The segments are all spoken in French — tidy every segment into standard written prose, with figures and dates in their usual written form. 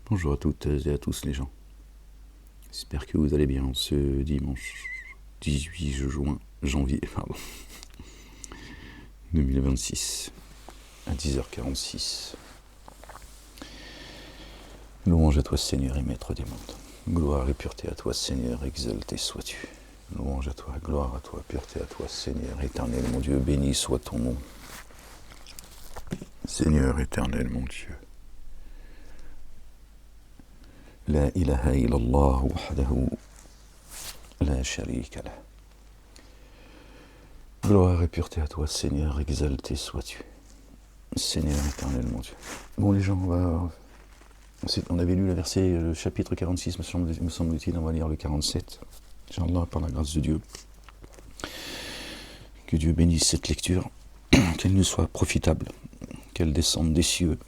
Bonjour à toutes et à tous les gens. J'espère que vous allez bien ce dimanche 18 janvier 2026 à 10h46. Louange à toi Seigneur et Maître des mondes. Gloire et pureté à toi Seigneur, exalté sois-tu. Louange à toi, gloire à toi, pureté à toi Seigneur, éternel mon Dieu, béni soit ton nom. Seigneur éternel mon Dieu. La ilaha illallah wahdahu la sharika lah. Gloire et pureté à toi, Seigneur, exalté sois-tu. Seigneur éternel, mon Dieu. Bon, les gens, on avait lu le verset, le chapitre 46, me semble-t-il, on va lire le 47. Inch'Allah, par la grâce de Dieu. Que Dieu bénisse cette lecture, qu'elle nous soit profitable, qu'elle descende des cieux.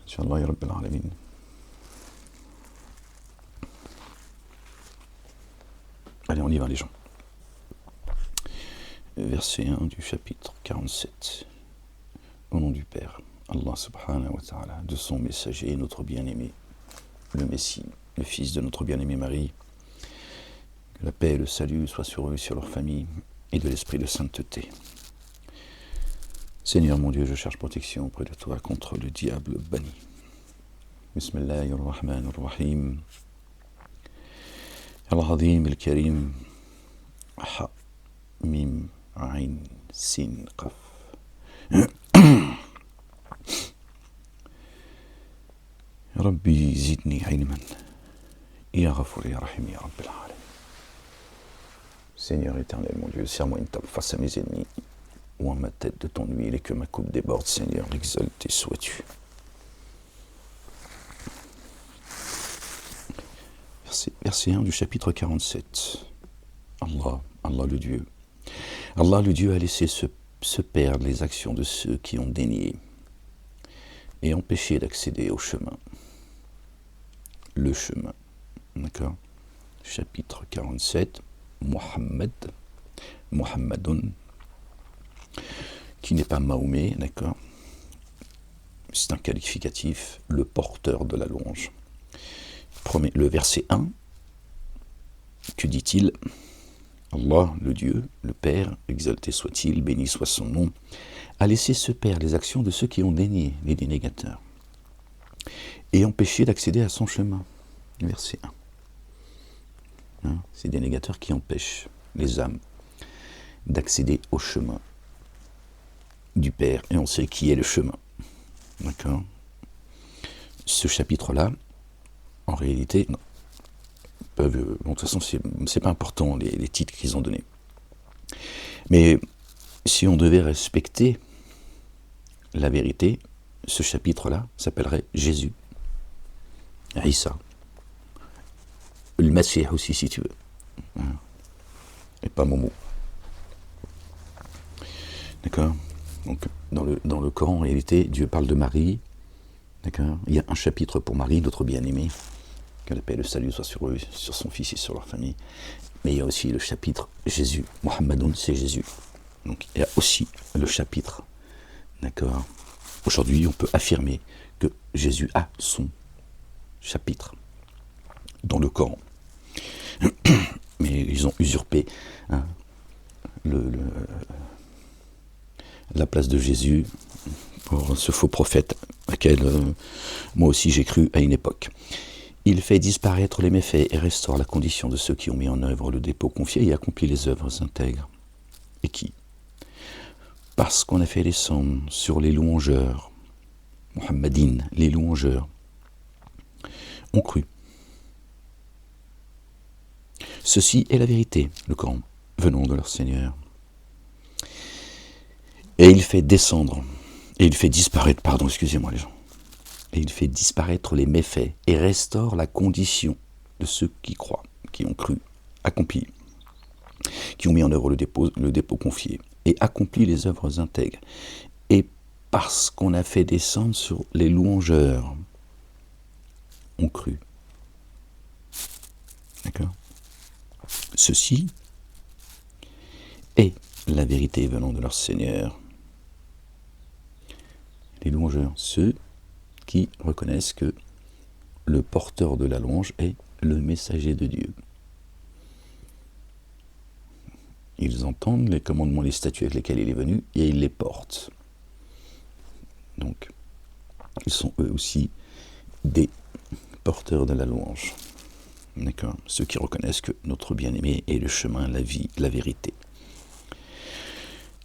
Inch'Allah, ya Rabbil Alamin. Allez, on y va, les gens. Verset 1 du chapitre 47. Au nom du Père, Allah subhanahu wa ta'ala, de son messager, notre bien-aimé, le Messie, le fils de notre bien-aimée Marie, que la paix et le salut soient sur eux et sur leur famille, et de l'esprit de sainteté. Seigneur mon Dieu, je cherche protection auprès de toi contre le diable banni. Bismillahirrahmanirrahim. Al-Azim al-Karim. Ha, Mim, Ain, Sin, Qaf. Rabbi zidni ilman. Ya Ghafur ya Rahim ya Rabbil Alamin. Seigneur éternel mon Dieu, serre-moi une table face à mes ennemis, oins ma tête de ton huile et que ma coupe déborde, Seigneur, exalté sois-tu. Verset 1 du chapitre 47. Allah le Dieu. Allah le Dieu a laissé se perdre les actions de ceux qui ont dénié et empêché d'accéder au chemin. Le chemin. D'accord ? Chapitre 47. Muhammadun, qui n'est pas Mahomet, d'accord ? C'est un qualificatif, le porteur de la louange. Le verset 1, que dit-il ? Allah, le Dieu, le Père, exalté soit-il, béni soit son nom, a laissé se perdre les actions de ceux qui ont dénié, les dénégateurs, et empêché d'accéder à son chemin. Verset 1. Ces dénégateurs qui empêchent les âmes d'accéder au chemin du Père, et on sait qui est le chemin. D'accord ? Ce chapitre-là, en réalité, non. De toute façon, c'est pas important les titres qu'ils ont donnés. Mais si on devait respecter la vérité, ce chapitre-là s'appellerait Jésus, Isa, le Messie aussi, si tu veux, et pas Momo. D'accord ? Donc, dans le Coran, en réalité, Dieu parle de Marie. D'accord ? Il y a un chapitre pour Marie, notre bien-aimée, que la paix et le salut soient sur eux, sur son fils et sur leur famille. Mais il y a aussi le chapitre Jésus. Muhammadoun, c'est Jésus. Donc il y a aussi le chapitre. D'accord ? Aujourd'hui, on peut affirmer que Jésus a son chapitre dans le Coran. Mais ils ont usurpé la place de Jésus pour ce faux prophète, auquel moi aussi j'ai cru à une époque. Il fait disparaître les méfaits et restaure la condition de ceux qui ont mis en œuvre le dépôt confié et accompli les œuvres intègres. Et qui ? Parce qu'on a fait descendre sur les louangeurs, Muhammadines, les louangeurs, ont cru. Ceci est la vérité, le Coran, venant de leur Seigneur. Et il fait disparaître, les gens. Et il fait disparaître les méfaits et restaure la condition de ceux qui croient, qui ont cru, accompli, qui ont mis en œuvre le dépôt confié et accompli les œuvres intègres. Et parce qu'on a fait descendre sur les louangeurs, ont cru. D'accord ? Ceci est la vérité venant de leur Seigneur. Les louangeurs, ceux qui reconnaissent que le porteur de la louange est le messager de Dieu. Ils entendent les commandements, les statuts avec lesquels il est venu, et ils les portent. Donc, ils sont eux aussi des porteurs de la louange. D'accord ? Ceux qui reconnaissent que notre bien-aimé est le chemin, la vie, la vérité.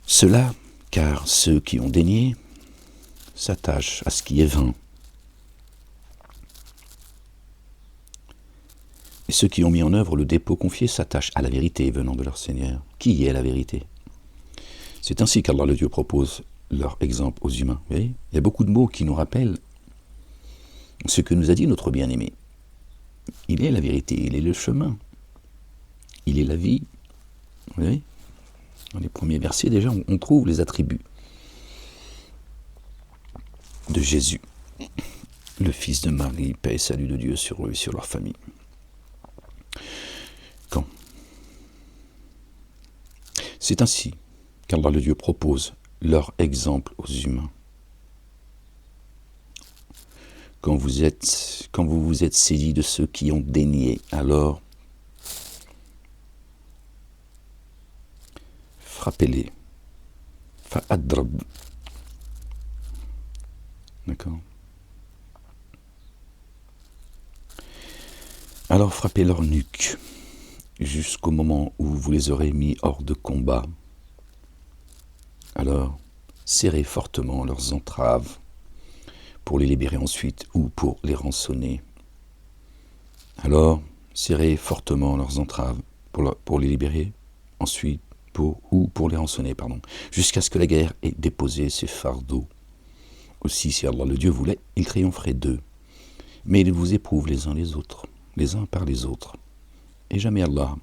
Cela, car ceux qui ont dénié s'attachent à ce qui est vain. Et ceux qui ont mis en œuvre le dépôt confié s'attachent à la vérité venant de leur Seigneur. Qui est la vérité ? C'est ainsi qu'Allah le Dieu propose leur exemple aux humains. Vous voyez ? Il y a beaucoup de mots qui nous rappellent ce que nous a dit notre bien-aimé. Il est la vérité, il est le chemin, il est la vie. Vous voyez ? Dans les premiers versets, déjà, on trouve les attributs de Jésus, le fils de Marie, paix et salut de Dieu sur eux et sur leur famille. Quand c'est ainsi qu'Allah le Dieu propose leur exemple aux humains. Quand vous vous êtes saisis de ceux qui ont dénié, alors frappez-les. Fa'adrab. D'accord ? Alors frappez leur nuque jusqu'au moment où vous les aurez mis hors de combat. Alors serrez fortement leurs entraves pour les libérer ensuite ou pour les rançonner. Alors serrez fortement leurs entraves pour les libérer ensuite ou pour les rançonner, jusqu'à ce que la guerre ait déposé ses fardeaux. Aussi, si Allah le Dieu voulait, il triompherait d'eux. Mais il vous éprouve les uns les autres, les uns par les autres. Et jamais Allah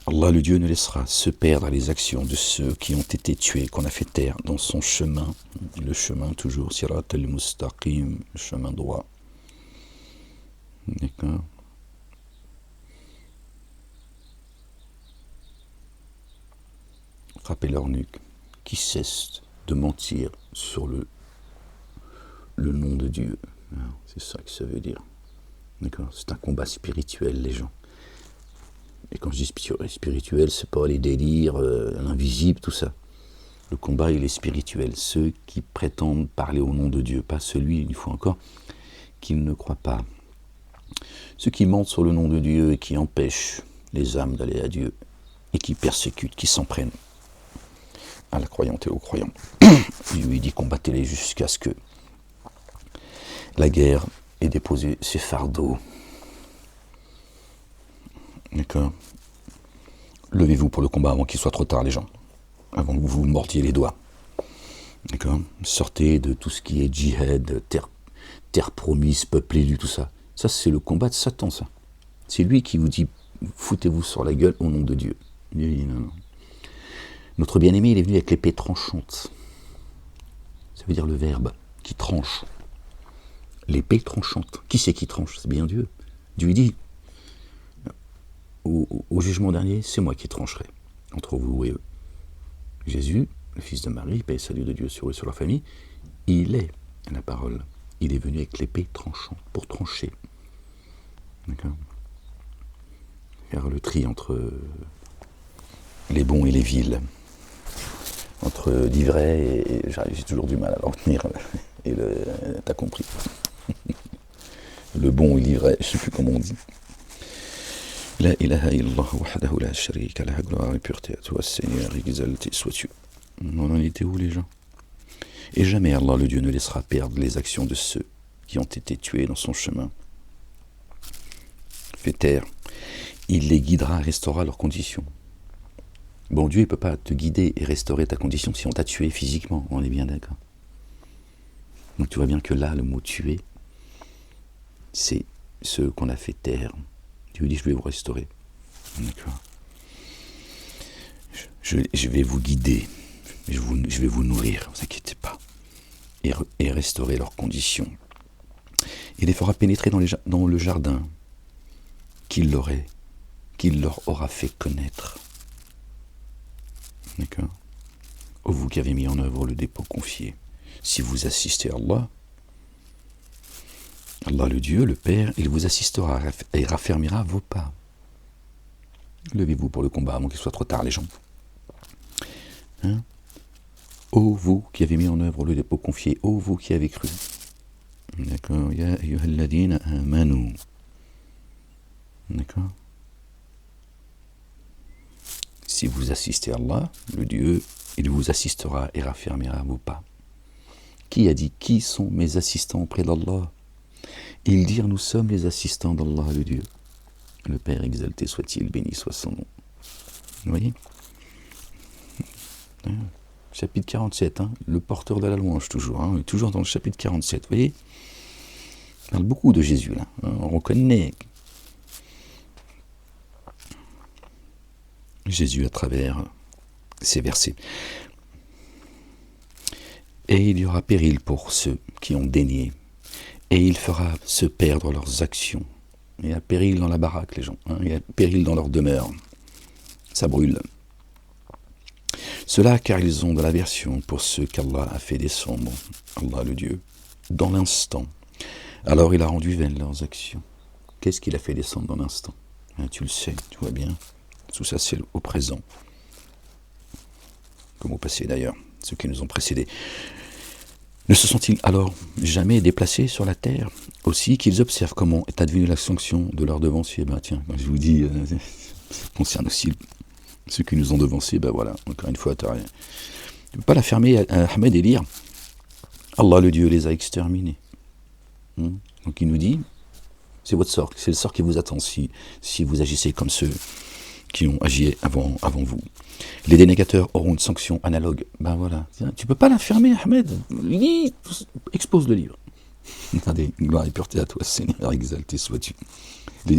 le Dieu ne laissera se perdre les actions de ceux qui ont été tués, qu'on a fait taire dans son chemin. Le chemin toujours, Sirat al-Mustaqim, le chemin droit. D'accord ? Frappez leur nuque, qui cessent de mentir sur le nom de Dieu. C'est ça que ça veut dire. D'accord ? C'est un combat spirituel, les gens. Et quand je dis spirituel, c'est pas les délires, l'invisible, tout ça. Le combat, il est spirituel. Ceux qui prétendent parler au nom de Dieu, pas celui, une fois encore, qui ne croit pas. Ceux qui mentent sur le nom de Dieu et qui empêchent les âmes d'aller à Dieu, et qui persécutent, qui s'en prennent à la croyante et aux croyants. Il lui dit combattez-les jusqu'à ce que la guerre ait déposé ses fardeaux. D'accord ? Levez-vous pour le combat avant qu'il soit trop tard, les gens. Avant que vous vous mordiez les doigts. D'accord ? Sortez de tout ce qui est djihad, terre promise, peuple élu, tout ça. Ça, c'est le combat de Satan, ça. C'est lui qui vous dit foutez-vous sur la gueule au nom de Dieu. Il dit non. Notre bien-aimé, il est venu avec l'épée tranchante. Ça veut dire le verbe qui tranche. L'épée tranchante. Qui c'est qui tranche ? C'est bien Dieu. Dieu dit au jugement dernier, c'est moi qui trancherai entre vous et eux. Jésus, le fils de Marie, paix et salut de Dieu sur eux et sur leur famille, il est la parole. Il est venu avec l'épée tranchante pour trancher. D'accord ? Faire le tri entre les bons et les vils. Entre l'ivraie et j'ai toujours du mal à l'en tenir. Et t'as compris. Le bon et l'ivraie, je ne sais plus comment on dit. La ilaha illallah wahdahu la sharika lah, gloire et pureté à toi, Seigneur, exalté sois-tu. On en était où, les gens ? Et jamais Allah le Dieu ne laissera perdre les actions de ceux qui ont été tués dans son chemin. Fait taire, il les guidera et restaurera leurs conditions. Bon, Dieu ne peut pas te guider et restaurer ta condition si on t'a tué physiquement, on est bien d'accord. Donc tu vois bien que là, le mot tuer, c'est ce qu'on a fait taire. Dieu dit, je vais vous restaurer. D'accord. Je vais vous guider, je vais vous nourrir, ne vous inquiétez pas. Et restaurer leurs conditions. Il les fera pénétrer dans le jardin qu'il leur aura fait connaître. D'accord ? Ô vous qui avez mis en œuvre le dépôt confié, si vous assistez à Allah, Allah le Dieu, le Père, il vous assistera et raffermira vos pas. Levez-vous pour le combat avant qu'il soit trop tard, les gens. Hein? Ô vous qui avez mis en œuvre le dépôt confié, ô vous qui avez cru. D'accord. Ya ayyuhalladhina amanu. D'accord. Si vous assistez à Allah, le Dieu, il vous assistera et raffermira vos pas. Qui a dit, qui sont mes assistants auprès d'Allah? Ils dirent, nous sommes les assistants d'Allah, le Dieu. Le Père exalté soit-il, béni soit son nom. Vous voyez? Chapitre 47, hein, le porteur de la louange, toujours. Hein, toujours dans le chapitre 47, vous voyez? On parle beaucoup de Jésus, là. Hein, on reconnaît Jésus à travers ces versets. Et il y aura péril pour ceux qui ont dénié, et il fera se perdre leurs actions. Il y a péril dans la baraque, les gens. Hein, il y a péril dans leur demeure. Ça brûle. Cela car ils ont de l'aversion pour ceux qu'Allah a fait descendre, Allah le Dieu, dans l'instant. Alors il a rendu vaines leurs actions. Qu'est-ce qu'il a fait descendre dans l'instant? Hein, tu le sais, tu vois bien. Tout ça c'est au présent. Comme au passé d'ailleurs, ceux qui nous ont précédés. Ne se sont-ils alors jamais déplacés sur la terre? Aussi qu'ils observent comment est advenue la sanction de leurs devanciers. Ben tiens, je vous dis, ça concerne aussi ceux qui nous ont devancés. Ben voilà, encore une fois, tu ne peux pas la fermer à Ahmed et lire Allah le Dieu les a exterminés. Donc il nous dit, c'est votre sort, c'est le sort qui vous attend si vous agissez comme ceux qui ont agi avant vous. Les dénégateurs auront une sanction analogue. Ben voilà, tu peux pas la fermer, Ahmed. Lis, expose le livre. Attendez, gloire et pureté à toi, Seigneur, exalté sois-tu. Les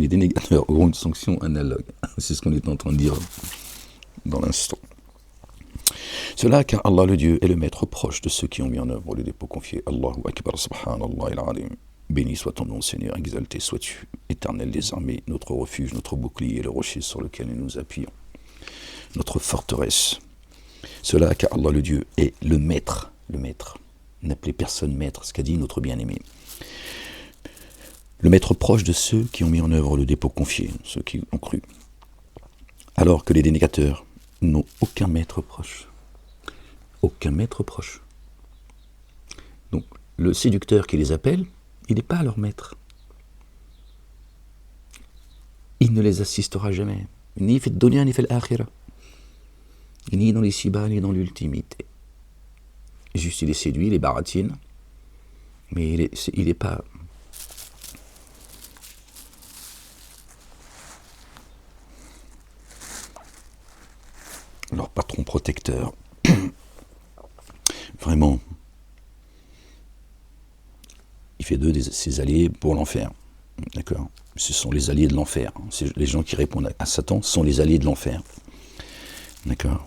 dénégateurs auront une sanction analogue. C'est ce qu'on est en train de dire dans l'instant. Cela car Allah le Dieu est le maître proche de ceux qui ont mis en œuvre le dépôt confié. Allahu Akbar, subhanallah il-alim. Béni soit ton nom, Seigneur, exalté sois-tu, éternel des armées, notre refuge, notre bouclier, le rocher sur lequel nous nous appuyons, notre forteresse. Cela car Allah le Dieu est le maître. N'appelez personne maître, ce qu'a dit notre bien-aimé. Le maître proche de ceux qui ont mis en œuvre le dépôt confié, ceux qui ont cru. Alors que les dénégateurs n'ont aucun maître proche. Aucun maître proche. Donc, le séducteur qui les appelle, il n'est pas leur maître. Il ne les assistera jamais. Ni fait dunya, ni fait l'akhira. Ni dans les ici-bas, ni dans l'ultimité. Juste, il les séduit, les baratine. Mais il n'est pas... leur patron protecteur. Vraiment. Il fait d'eux ses alliés pour l'enfer. D'accord? Ce sont les alliés de l'enfer. Les gens qui répondent à Satan sont les alliés de l'enfer. D'accord?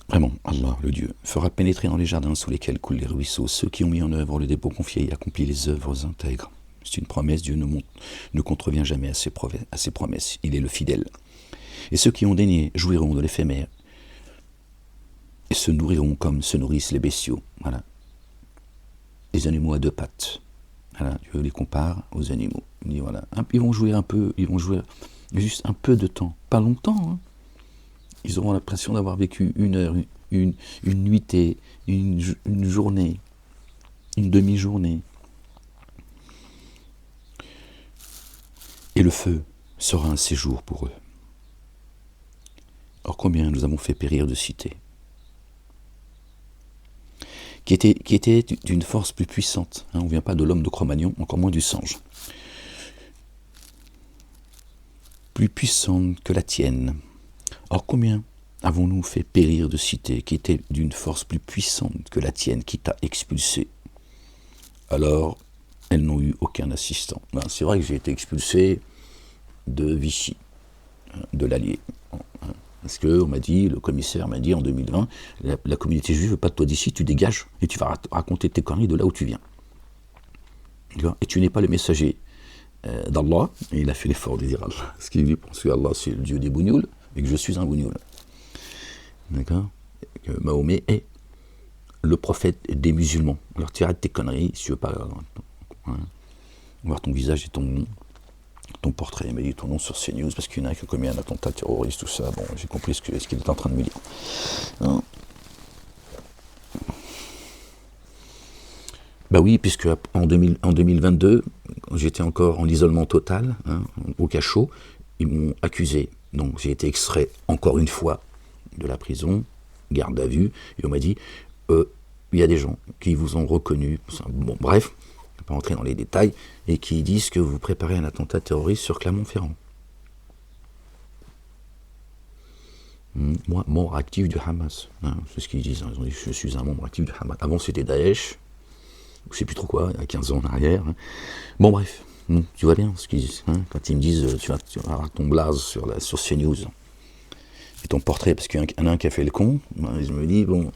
Vraiment, Allah, le Dieu, fera pénétrer dans les jardins sous lesquels coulent les ruisseaux ceux qui ont mis en œuvre le dépôt confié et accompli les œuvres intègres. C'est une promesse, Dieu ne contrevient jamais à ses promesses. Il est le fidèle. Et ceux qui ont daigné jouiront de l'éphémère et se nourriront comme se nourrissent les bestiaux. Voilà. Les animaux à deux pattes. Voilà. Dieu les compare aux animaux. Il dit, voilà. Ils vont jouer un peu, ils vont jouer juste un peu de temps. Pas longtemps. Hein. Ils auront l'impression d'avoir vécu une heure, une nuitée, une journée, une demi-journée. Et le feu sera un séjour pour eux. Or combien nous avons fait périr de cités qui était d'une force plus puissante. Hein, on ne vient pas de l'homme de Cro-Magnon, encore moins du singe. Plus puissante que la tienne. Or combien avons-nous fait périr de cités qui étaient d'une force plus puissante que la tienne qui t'a expulsé? Alors, elles n'ont eu aucun assistant. Ben, c'est vrai que j'ai été expulsé de Vichy, de l'Allier. Parce qu'on m'a dit, le commissaire m'a dit en 2020, la communauté juive ne veut pas de toi d'ici, tu dégages et tu vas raconter tes conneries de là où tu viens. Et tu n'es pas le messager d'Allah. Et il a fait l'effort de dire Allah. Parce qu'il dit, parce que Allah c'est le Dieu des bougnoules et que je suis un bougnoul. D'accord? Que Mahomet est le prophète des musulmans. Alors tu arrêtes tes conneries, si tu veux pas voir ton visage et ton nom, ton portrait, il m'a dit ton nom sur CNews, parce qu'il y en a qui ont commis un attentat terroriste, tout ça. Bon, j'ai compris ce qu'il est en train de me dire. Hein. Bah oui, puisque en 2022, quand j'étais encore en isolement total, au cachot, ils m'ont accusé. Donc j'ai été extrait encore une fois de la prison, garde à vue, et on m'a dit, il y a des gens qui vous ont reconnu, bon bref, je ne vais pas entrer dans les détails, et qui disent que vous préparez un attentat terroriste sur Clermont-Ferrand. Moi, membre actif du Hamas, c'est ce qu'ils disent, ils ont dit je suis un membre actif du Hamas. Avant c'était Daesh, je ne sais plus trop quoi, il y a 15 ans en arrière. Bon bref, tu vois bien ce qu'ils disent, quand ils me disent tu vas avoir ton blaze sur CNews. Et ton portrait, parce qu'il y en a un qui a fait le con, je me dis, bon,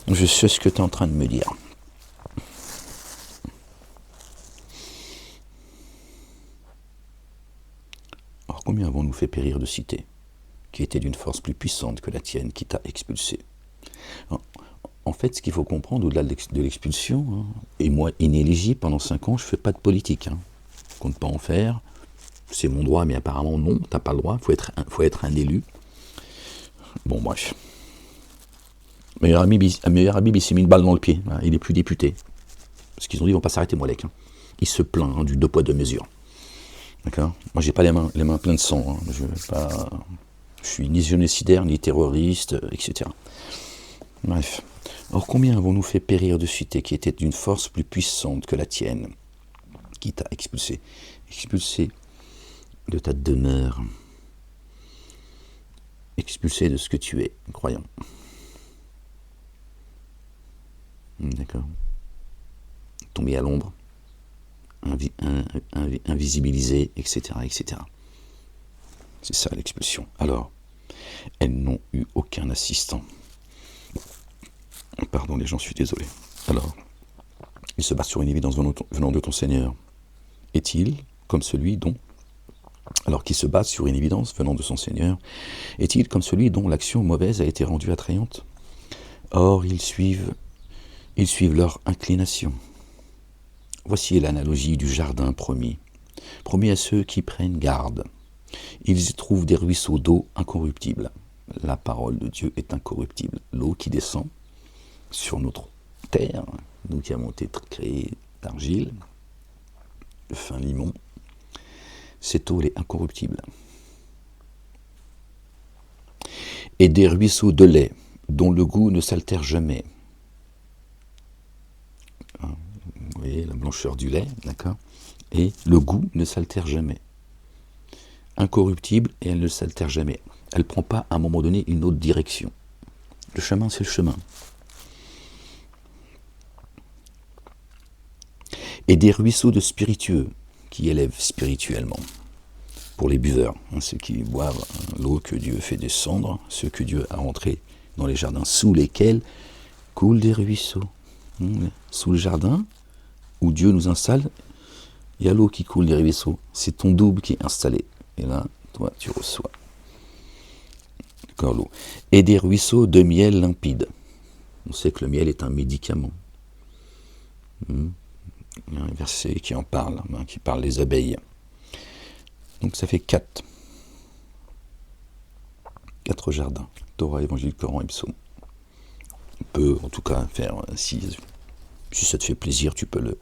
je sais ce que tu es en train de me dire. Alors combien avons-nous fait périr de cités, qui étaient d'une force plus puissante que la tienne, qui t'a expulsé? En fait, ce qu'il faut comprendre, au-delà de l'expulsion, et moi, inéligible, pendant 5 ans, je ne fais pas de politique. Je ne compte pas en faire, c'est mon droit, mais apparemment non, tu n'as pas le droit, faut être un élu. Bon, bref. Meilleur ami, il s'est mis une balle dans le pied. Il n'est plus député. Parce qu'ils ont dit, ils ne vont pas s'arrêter, Molek. Il se plaint du 2 poids 2 mesures. D'accord. Moi, j'ai pas les mains pleines de sang. Je suis ni génocidaire, ni terroriste, etc. Bref. Or, combien avons-nous fait périr de cités qui étaient d'une force plus puissante que la tienne, qui t'a expulsé de ta demeure, expulsé de ce que tu es, croyant. D'accord. Tombé à l'ombre, invisibilisé, etc., etc. C'est ça l'expulsion. Alors, elles n'ont eu aucun assistant. Pardon les gens, je suis désolé. Alors, il se bat sur une évidence venant de ton Seigneur. Est-il comme celui dont... Alors qu'il se bat sur une évidence venant de son Seigneur, est-il comme celui dont l'action mauvaise a été rendue attrayante? Or, ils suivent leur inclination. Voici l'analogie du jardin promis. Promis à ceux qui prennent garde. Ils y trouvent des ruisseaux d'eau incorruptibles. La parole de Dieu est incorruptible. L'eau qui descend sur notre terre, nous qui avons été créés d'argile, de fin limon, cette eau elle est incorruptible. Et des ruisseaux de lait, dont le goût ne s'altère jamais. Vous voyez la blancheur du lait, d'accord? Et le goût ne s'altère jamais. Incorruptible et elle ne s'altère jamais. Elle ne prend pas à un moment donné une autre direction. Le chemin, c'est le chemin. Et des ruisseaux de spiritueux qui élèvent spirituellement. Pour les buveurs, ceux qui boivent l'eau que Dieu fait descendre, ceux que Dieu a rentrés dans les jardins, sous lesquels coulent des ruisseaux. Sous le jardin, où Dieu nous installe, il y a l'eau qui coule des ruisseaux. C'est ton double qui est installé. Et là, toi, tu reçois. D'accord, l'eau. Et des ruisseaux de miel limpide. On sait que le miel est un médicament. Il y a un verset qui en parle, qui parle des abeilles. Donc ça fait 4. 4 jardins. Torah, Évangile, Coran et Psaume. On peut en tout cas faire, si ça te fait plaisir, tu peux le...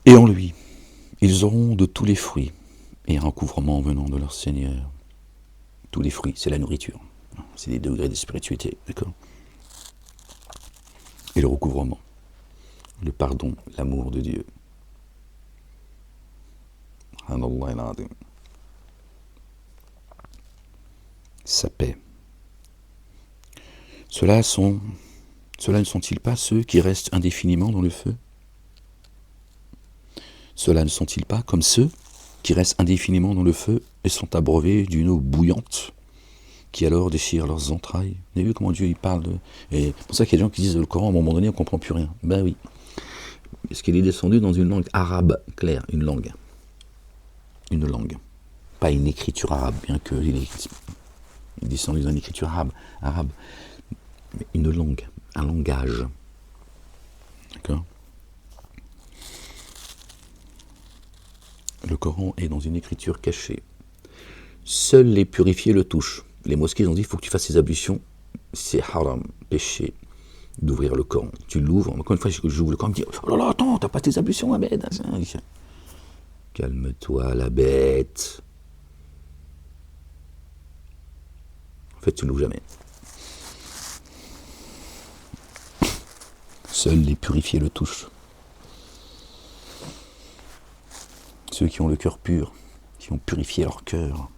Et en lui, ils auront de tous les fruits et un recouvrement venant de leur Seigneur. Tous les fruits, c'est la nourriture. C'est les degrés de spiritualité, d'accord? Et le recouvrement, le pardon, l'amour de Dieu. Sa paix. Cela ne sont-ils pas ceux qui restent indéfiniment dans le feu? Cela ne sont-ils pas comme ceux qui restent indéfiniment dans le feu et sont abreuvés d'une eau bouillante qui alors déchire leurs entrailles? Vous avez vu comment Dieu il parle Et c'est pour ça qu'il y a des gens qui disent le Coran, à un moment donné, on ne comprend plus rien. Ben oui. Parce qu'il est descendu dans une langue arabe claire, une langue. Une langue. Pas une écriture arabe, bien qu'il est descendu dans une écriture arabe. mais une langue, un langage. D'accord ? Le Coran est dans une écriture cachée. Seuls les purifiés le touchent. Les mosquées ont dit, il faut que tu fasses ces ablutions. C'est haram, péché, d'ouvrir le Coran. Tu l'ouvres, encore une fois, j'ouvre le Coran, je me dis, oh là là, attends, t'as pas tes ablutions, Ahmed. Calme-toi, la bête. En fait, tu ne l'ouvres jamais. Seuls les purifiés le touchent. Ceux qui ont le cœur pur, qui ont purifié leur cœur,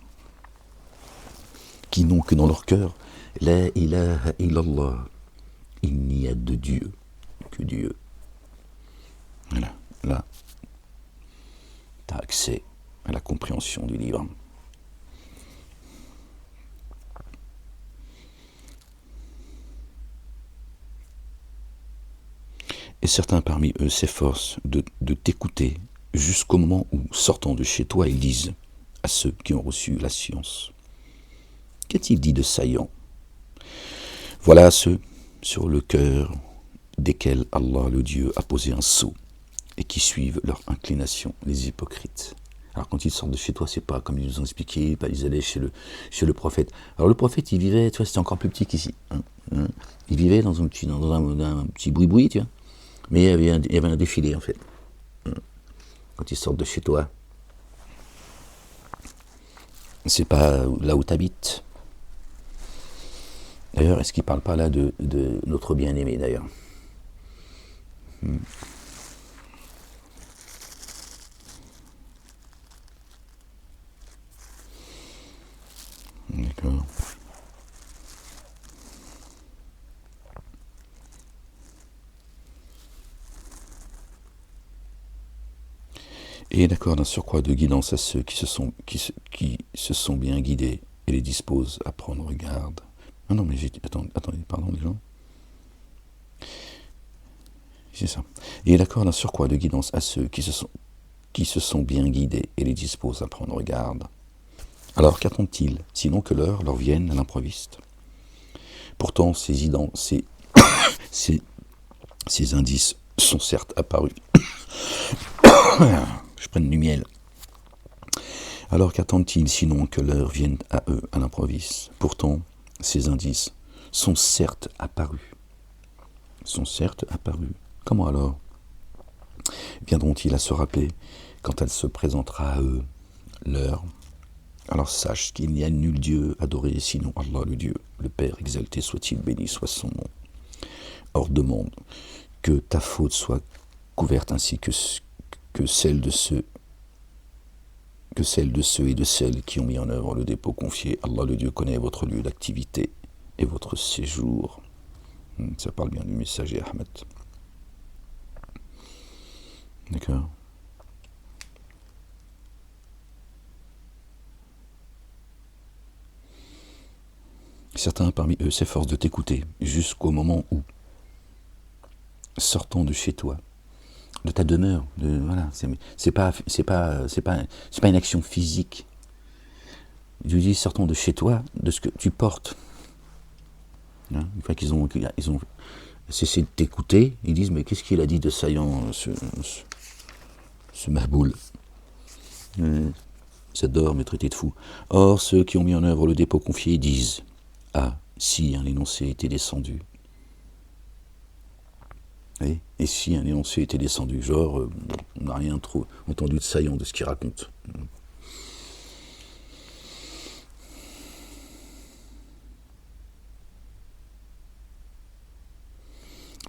qui n'ont que dans leur cœur La ilaha illallah. Il n'y a de Dieu que Dieu. Voilà, là, tu as accès à la compréhension du livre. Et certains parmi eux s'efforcent de t'écouter jusqu'au moment où, sortant de chez toi, ils disent à ceux qui ont reçu la science, qu'a-t-il dit de saillant? Voilà ceux sur le cœur desquels Allah, le Dieu, a posé un sceau et qui suivent leur inclination, les hypocrites. Alors quand ils sortent de chez toi, c'est pas comme ils nous ont expliqué, ils allaient chez le prophète. Alors le prophète, il vivait, tu vois, c'était encore plus petit qu'ici. Il vivait dans un petit boui-boui, tu vois. Mais il y avait un défilé, en fait. Quand ils sortent de chez toi, c'est pas là où tu habites. D'ailleurs, est-ce qu'il ne parle pas là de notre bien-aimé, d'ailleurs? D'accord. Et d'accord, d'un surcroît de guidance à ceux qui se sont bien guidés et les disposent à prendre garde. Ah non, mais attendez, pardon les gens. C'est ça. Et d'accord, d'un surcroît de guidance à ceux qui se sont bien guidés et les disposent à prendre garde. Alors qu'attendent-ils, sinon que l'heure leur vienne à l'improviste? Pourtant, ces indices sont certes apparus. Je prenne du miel. Alors qu'attendent-ils, sinon que l'heure vienne à eux à l'improviste? Pourtant, ces indices sont certes apparus. Comment alors viendront-ils à se rappeler quand elle se présentera à eux, l'heure? Alors sache qu'il n'y a nul Dieu adoré sinon Allah le Dieu, le Père exalté soit-il, béni soit son nom. Or demande que ta faute soit couverte ainsi que celle de ceux et de celles qui ont mis en œuvre le dépôt confié. Allah le Dieu connaît votre lieu d'activité et votre séjour. Ça parle bien du messager Ahmed. D'accord. Certains parmi eux s'efforcent de t'écouter jusqu'au moment où, sortant de chez toi, de ta demeure, voilà, c'est pas une action physique. Je dis sortant de chez toi, de ce que tu portes. Hein, une fois qu'ils ont cessé de t'écouter, ils disent mais qu'est-ce qu'il a dit de saillant ce mahboul? Ça dort, mais traité de fou. Or, ceux qui ont mis en œuvre le dépôt confié disent ah, si un énoncé était descendu. Et si un énoncé était descendu, genre, on n'a rien trop entendu de saillant de ce qu'il raconte.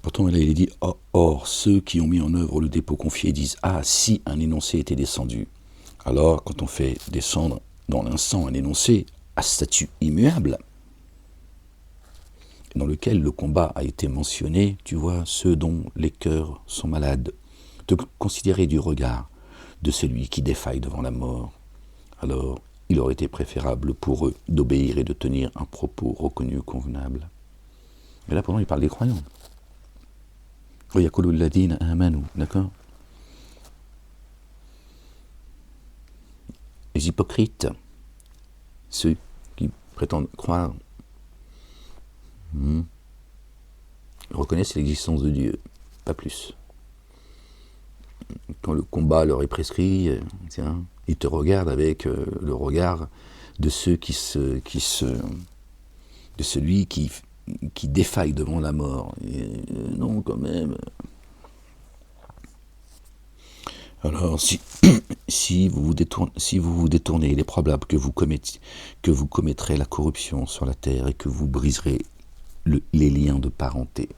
Pourtant, là, il est dit or, ceux qui ont mis en œuvre le dépôt confié disent ah, si un énoncé était descendu. Alors, quand on fait descendre dans l'instant un énoncé à statut immuable, dans lequel le combat a été mentionné, tu vois, ceux dont les cœurs sont malades, te considérer du regard de celui qui défaille devant la mort, alors il aurait été préférable pour eux d'obéir et de tenir un propos reconnu convenable. Mais là, pendant, il parle des croyants. D'accord? Les hypocrites, ceux qui prétendent croire. reconnaissent l'existence de Dieu, pas plus. Quand le combat leur est prescrit, ils te regardent avec le regard de de celui qui défaille devant la mort. Et, non, quand même. Alors, si vous vous détournez, il est probable que vous commettrez la corruption sur la terre et que vous briserez les liens de parenté.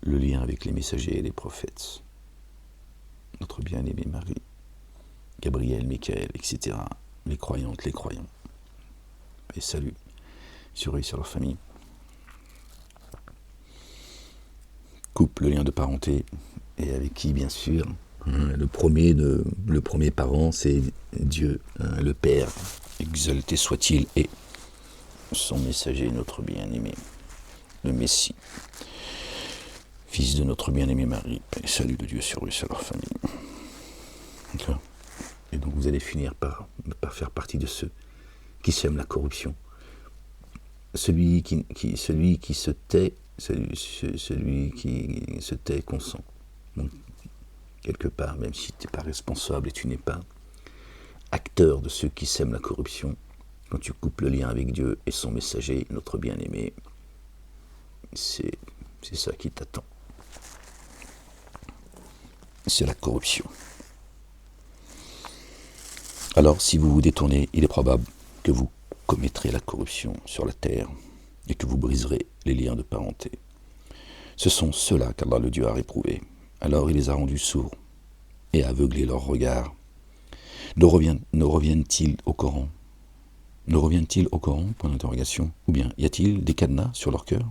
Le lien avec les messagers et les prophètes. Notre bien-aimé Marie, Gabriel, Michael, etc. Les croyantes, les croyants. Et salut sur eux et sur leur famille. Coupe le lien de parenté, et avec qui, bien sûr, le premier parent, c'est Dieu, le Père, exalté soit-il, et son messager, notre bien-aimé, le Messie, fils de notre bien-aimé Marie, et salut de Dieu sur eux et sur leur famille. D'accord. Et donc vous allez finir par faire partie de ceux qui sèment la corruption. Celui qui se tait, celui qui se tait consent. Donc, quelque part, même si tu n'es pas responsable et tu n'es pas acteur de ceux qui sèment la corruption, quand tu coupes le lien avec Dieu et son messager, notre bien-aimé, c'est ça qui t'attend. C'est la corruption. Alors, si vous vous détournez, il est probable que vous commettrez la corruption sur la terre et que vous briserez les liens de parenté. Ce sont ceux-là qu'Allah le Dieu a réprouvés. Alors il les a rendus sourds et a aveuglé leurs regards. Ne reviennent-ils au Coran? Ne reviennent-ils au Coran? Point d'interrogation. Ou bien y a-t-il des cadenas sur leur cœur?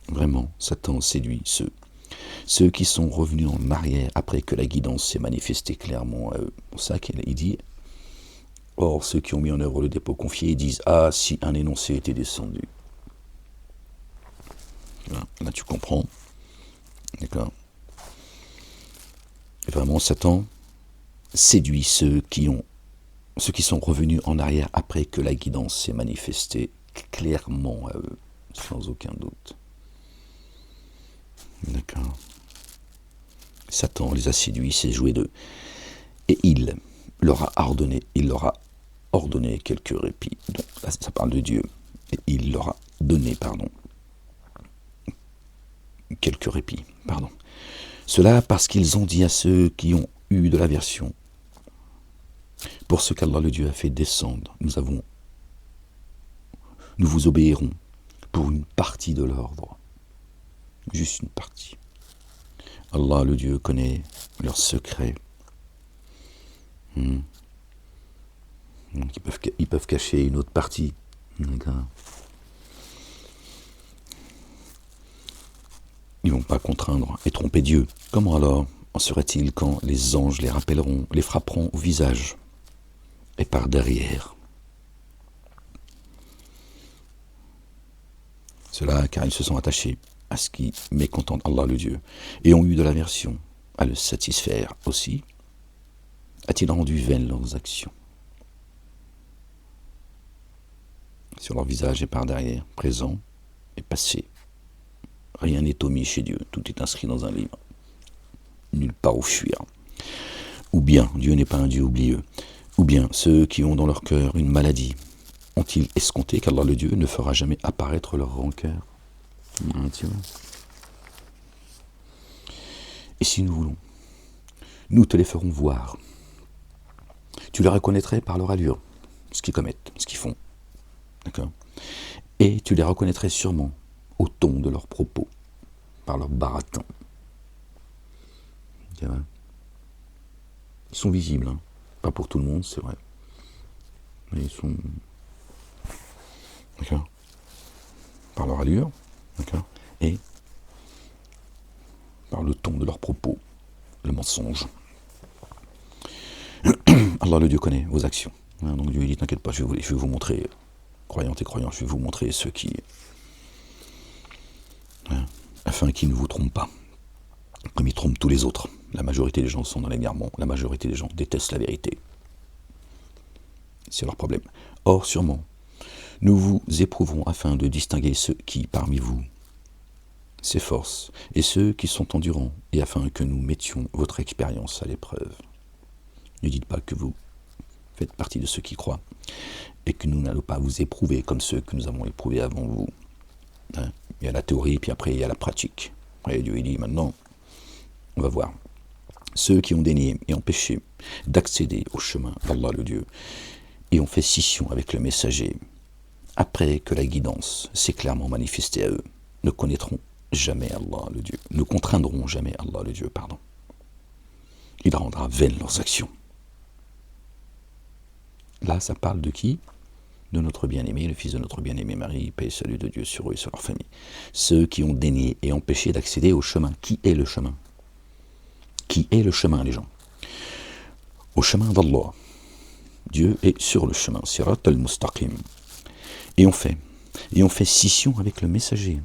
Vraiment, Satan séduit ceux qui sont revenus en arrière après que la guidance s'est manifestée clairement à eux. C'est pour ça qu'il dit. Or, ceux qui ont mis en œuvre le dépôt confié disent « Ah, si un énoncé était descendu ». Là, tu comprends. D'accord. Et vraiment, Satan séduit ceux qui sont revenus en arrière après que la guidance s'est manifestée clairement à eux, sans aucun doute. D'accord. Satan les a séduits, s'est joué d'eux. Et il leur a ordonné quelques répits. Donc, là, ça parle de Dieu. Et il leur a donné, quelques répits. Cela parce qu'ils ont dit à ceux qui ont eu de l'aversion, pour ce qu'Allah le Dieu a fait descendre, nous vous obéirons pour une partie de l'ordre. Juste une partie. Allah le Dieu connaît leurs secrets. Donc ils peuvent cacher une autre partie. D'accord. Ils ne vont pas contraindre et tromper Dieu. Comment alors en serait-il quand les anges les rappelleront, les frapperont au visage et par derrière? Cela car ils se sont attachés à ce qui mécontente Allah le Dieu et ont eu de l'aversion à le satisfaire aussi. A-t-il rendu vaines leurs actions? Sur leur visage et par derrière, présent et passé. Rien n'est omis chez Dieu, tout est inscrit dans un livre. Nulle part où fuir. Ou bien, Dieu n'est pas un Dieu oublieux. Ou bien, ceux qui ont dans leur cœur une maladie, ont-ils escompté qu'Allah le Dieu ne fera jamais apparaître leur rancœur? Et si nous voulons, nous te les ferons voir. Tu les reconnaîtrais par leur allure, ce qu'ils commettent, ce qu'ils font. D'accord? Et tu les reconnaîtrais sûrement au ton de leurs propos, par leur baratin. Ils sont visibles, hein. Pas pour tout le monde, c'est vrai. Mais ils sont... D'accord? Par leur allure, d'accord? Et par le ton de leurs propos, le mensonge. Allah le Dieu connaît vos actions. Donc Dieu dit, t'inquiète pas, je vais vous montrer, croyantes et croyants, je vais vous montrer ceux qui... afin qu'ils ne vous trompent pas, comme ils trompent tous les autres. La majorité des gens sont dans l'égarement, la majorité des gens détestent la vérité. C'est leur problème. Or, sûrement, nous vous éprouverons afin de distinguer ceux qui, parmi vous, s'efforcent et ceux qui sont endurants, et afin que nous mettions votre expérience à l'épreuve. Ne dites pas que vous faites partie de ceux qui croient et que nous n'allons pas vous éprouver comme ceux que nous avons éprouvés avant vous. Hein? Il y a la théorie, puis après il y a la pratique. Et Dieu dit maintenant, on va voir. Ceux qui ont dénié et empêché d'accéder au chemin d'Allah le Dieu et ont fait scission avec le messager, après que la guidance s'est clairement manifestée à eux, ne connaîtront jamais Allah le Dieu, ne contraindront jamais Allah le Dieu, pardon. Il rendra vaines leurs actions. Là, ça parle de qui? De notre bien-aimé, le fils de notre bien-aimé Marie, paix et salut de Dieu sur eux et sur leur famille. Ceux qui ont dénié et empêché d'accéder au chemin. Qui est le chemin? Qui est le chemin, les gens? Au chemin d'Allah. Dieu est sur le chemin, Sirat al-Mustaqim. Et on fait scission avec le messager,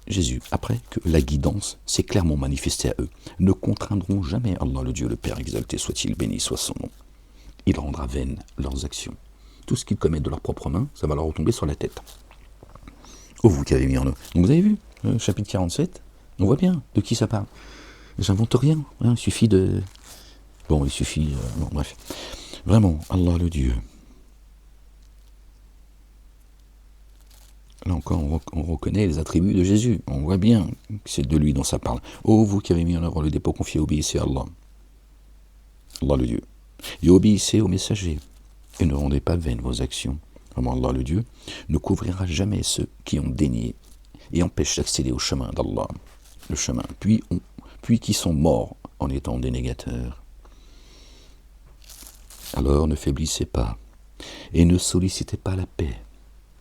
Jésus, après que la guidance s'est clairement manifestée à eux, ne contraindront jamais Allah le Dieu, le Père exalté soit-il, béni soit son nom. Il rendra vaines leurs actions. Tout ce qu'ils commettent de leurs propres mains, ça va leur retomber sur la tête. Oh, vous qui avez mis en eux. Donc vous avez vu, chapitre 47, on voit bien de qui ça parle. J'invente rien, hein, il suffit de... Bon, il suffit... bon, bref. Vraiment, Allah le Dieu. Là encore, on reconnaît les attributs de Jésus. On voit bien que c'est de lui dont ça parle. Oh, vous qui avez mis en œuvre le dépôt confié, obéissez à Allah. Allah le Dieu. Et obéissez au messager. Et ne rendez pas vaines vos actions. Vraiment, Allah le Dieu ne couvrira jamais ceux qui ont dénié et empêchent d'accéder au chemin d'Allah. Le chemin. Puis qui sont morts en étant des négateurs. Alors ne faiblissez pas et ne sollicitez pas la paix.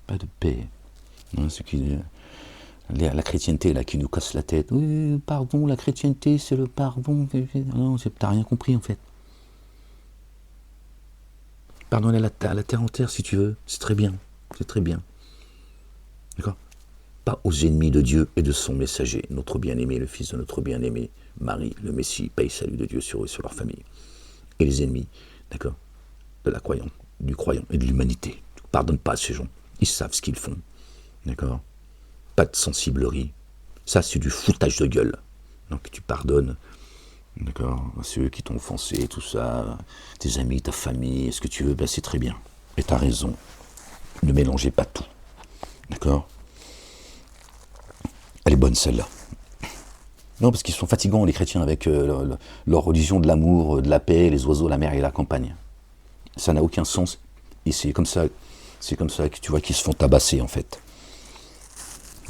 Pas de paix. Non, la chrétienté là qui nous casse la tête. Oui, pardon, la chrétienté c'est le pardon. Non, t'as rien compris en fait. Pardonner à la terre entière si tu veux, c'est très bien. C'est très bien. D'accord? Pas aux ennemis de Dieu et de son messager, notre bien-aimé, le fils de notre bien-aimé, Marie, le Messie, paix et salut de Dieu sur eux et sur leur famille. Et les ennemis, d'accord, de la croyance, du croyant et de l'humanité. Pardonne pas à ces gens. Ils savent ce qu'ils font. D'accord? Pas de sensiblerie. Ça, c'est du foutage de gueule. Donc tu pardonnes, d'accord, à ceux qui t'ont offensé, tout ça, tes amis, ta famille, ce que tu veux, ben c'est très bien. Et t'as raison. Ne mélangez pas tout. D'accord? Elle est bonne celle-là. Non, parce qu'ils sont fatigants, les chrétiens, avec leur religion de l'amour, de la paix, les oiseaux, la mer et la campagne. Ça n'a aucun sens. Et c'est comme ça que tu vois qu'ils se font tabasser, en fait.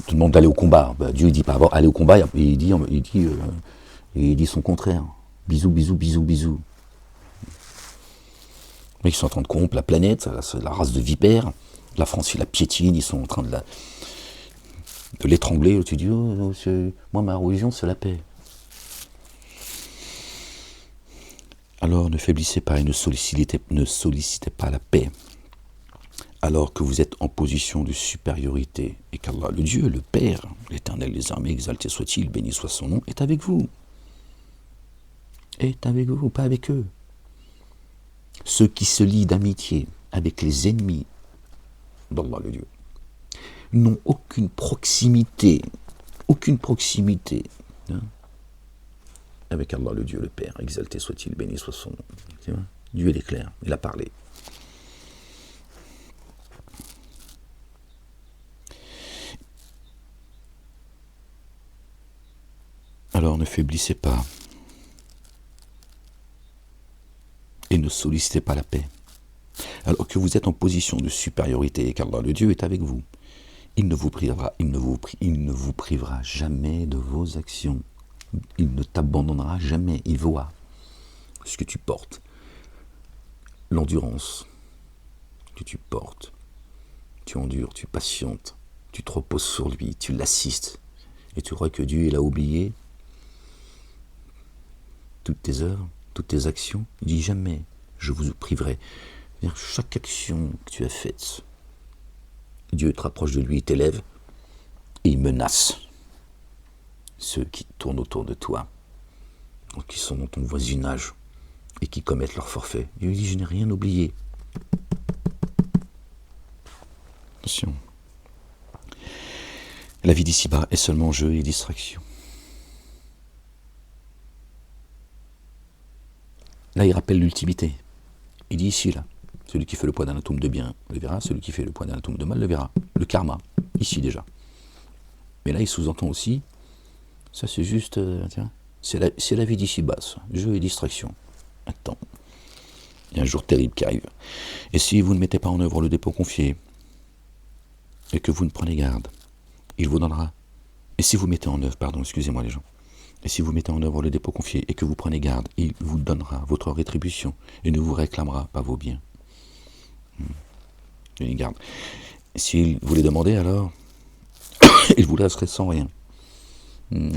Tout le monde d'aller au combat. Ben, Dieu ne dit pas aller au combat, il dit son contraire. Bisous, bisous, bisous, bisous. Mais ils sont en train de corrompre la planète, la race de vipères. La France, il la piétine, ils sont en train de l'étrangler. Tu dis, oh, moi, ma religion, c'est la paix. Alors, ne faiblissez pas et ne sollicitez pas la paix. Alors que vous êtes en position de supériorité, et qu'Allah, le Dieu, le Père, l'Éternel des armées, exalté soit-il, béni soit son nom, est avec vous. Est avec vous, pas avec eux. Ceux qui se lient d'amitié avec les ennemis d'Allah, le Dieu, n'ont aucune proximité, hein, avec Allah, le Dieu, le Père, exalté soit-il, béni soit son nom. Tu vois, Dieu, il est clair, il a parlé. Alors ne faiblissez pas et ne sollicitez pas la paix. Alors que vous êtes en position de supériorité et qu'Allah le Dieu est avec vous, il ne vous privera jamais de vos actions. Il ne t'abandonnera jamais. Il voit ce que tu portes, l'endurance que tu portes. Tu endures, tu patientes, tu te reposes sur lui, tu l'assistes. Et tu crois que Dieu, il a oublié toutes tes œuvres, toutes tes actions? Il dit jamais, je vous priverai. C'est-à-dire, chaque action que tu as faite, Dieu te rapproche de lui, il t'élève et il menace ceux qui tournent autour de toi, qui sont dans ton voisinage et qui commettent leur forfait. Dieu dit, je n'ai rien oublié. Attention. La vie d'ici-bas est seulement jeu et distraction. Là, il rappelle l'ultimité. Il dit ici, là, celui qui fait le poids d'un atome de bien le verra, celui qui fait le poids d'un atome de mal le verra. Le karma, ici déjà. Mais là, il sous-entend aussi, ça c'est juste, tiens, c'est la vie d'ici-bas, jeu et distraction. Attends, il y a un jour terrible qui arrive. Et si vous ne mettez pas en œuvre le dépôt confié, et que vous ne prenez garde, il vous donnera. Et si vous mettez en œuvre, pardon, excusez-moi les gens, et si vous mettez en œuvre le dépôt confié et que vous prenez garde, il vous donnera votre rétribution et ne vous réclamera pas vos biens. Tenez garde. S'il vous les demandait alors, il vous laisserait sans rien.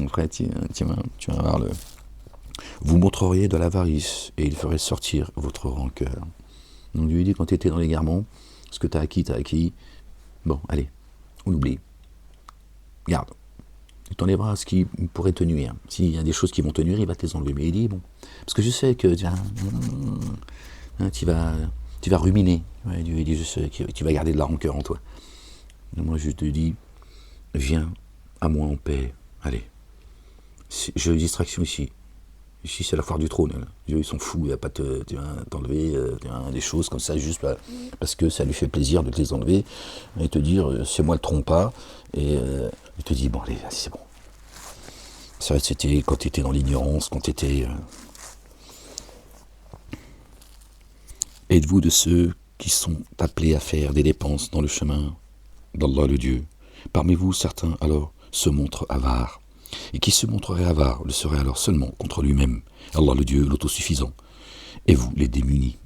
Après, tu vas voir vous montreriez de l'avarice et il ferait sortir votre rancœur. Donc Dieu dit quand tu étais dans l'égarement, ce que tu as acquis. Bon, allez, on oublie. Garde. Tu t'enlèveras ce qui pourrait te nuire. S'il y a des choses qui vont te nuire, il va te les enlever. Mais il dit, bon, parce que je sais que tu vas ruminer. Ouais, Dieu dit, je sais que tu vas garder de la rancœur en toi. Et moi, je te dis, viens à moi en paix. Allez. J'ai une distraction ici. Ici, c'est la foire du trône. Dieu, ils sont fous, il va pas t'enlever des choses comme ça, juste parce que ça lui fait plaisir de te les enlever, et te dire, c'est moi le trompa, et il te dit, bon, allez, c'est bon. Ça, c'était quand tu étais dans l'ignorance, quand tu étais... Êtes-vous de ceux qui sont appelés à faire des dépenses dans le chemin d'Allah le Dieu? Parmi vous, certains, alors, se montrent avares. Et qui se montrerait avare le serait alors seulement contre lui-même, Allah le Dieu, l'autosuffisant, et vous les démunis.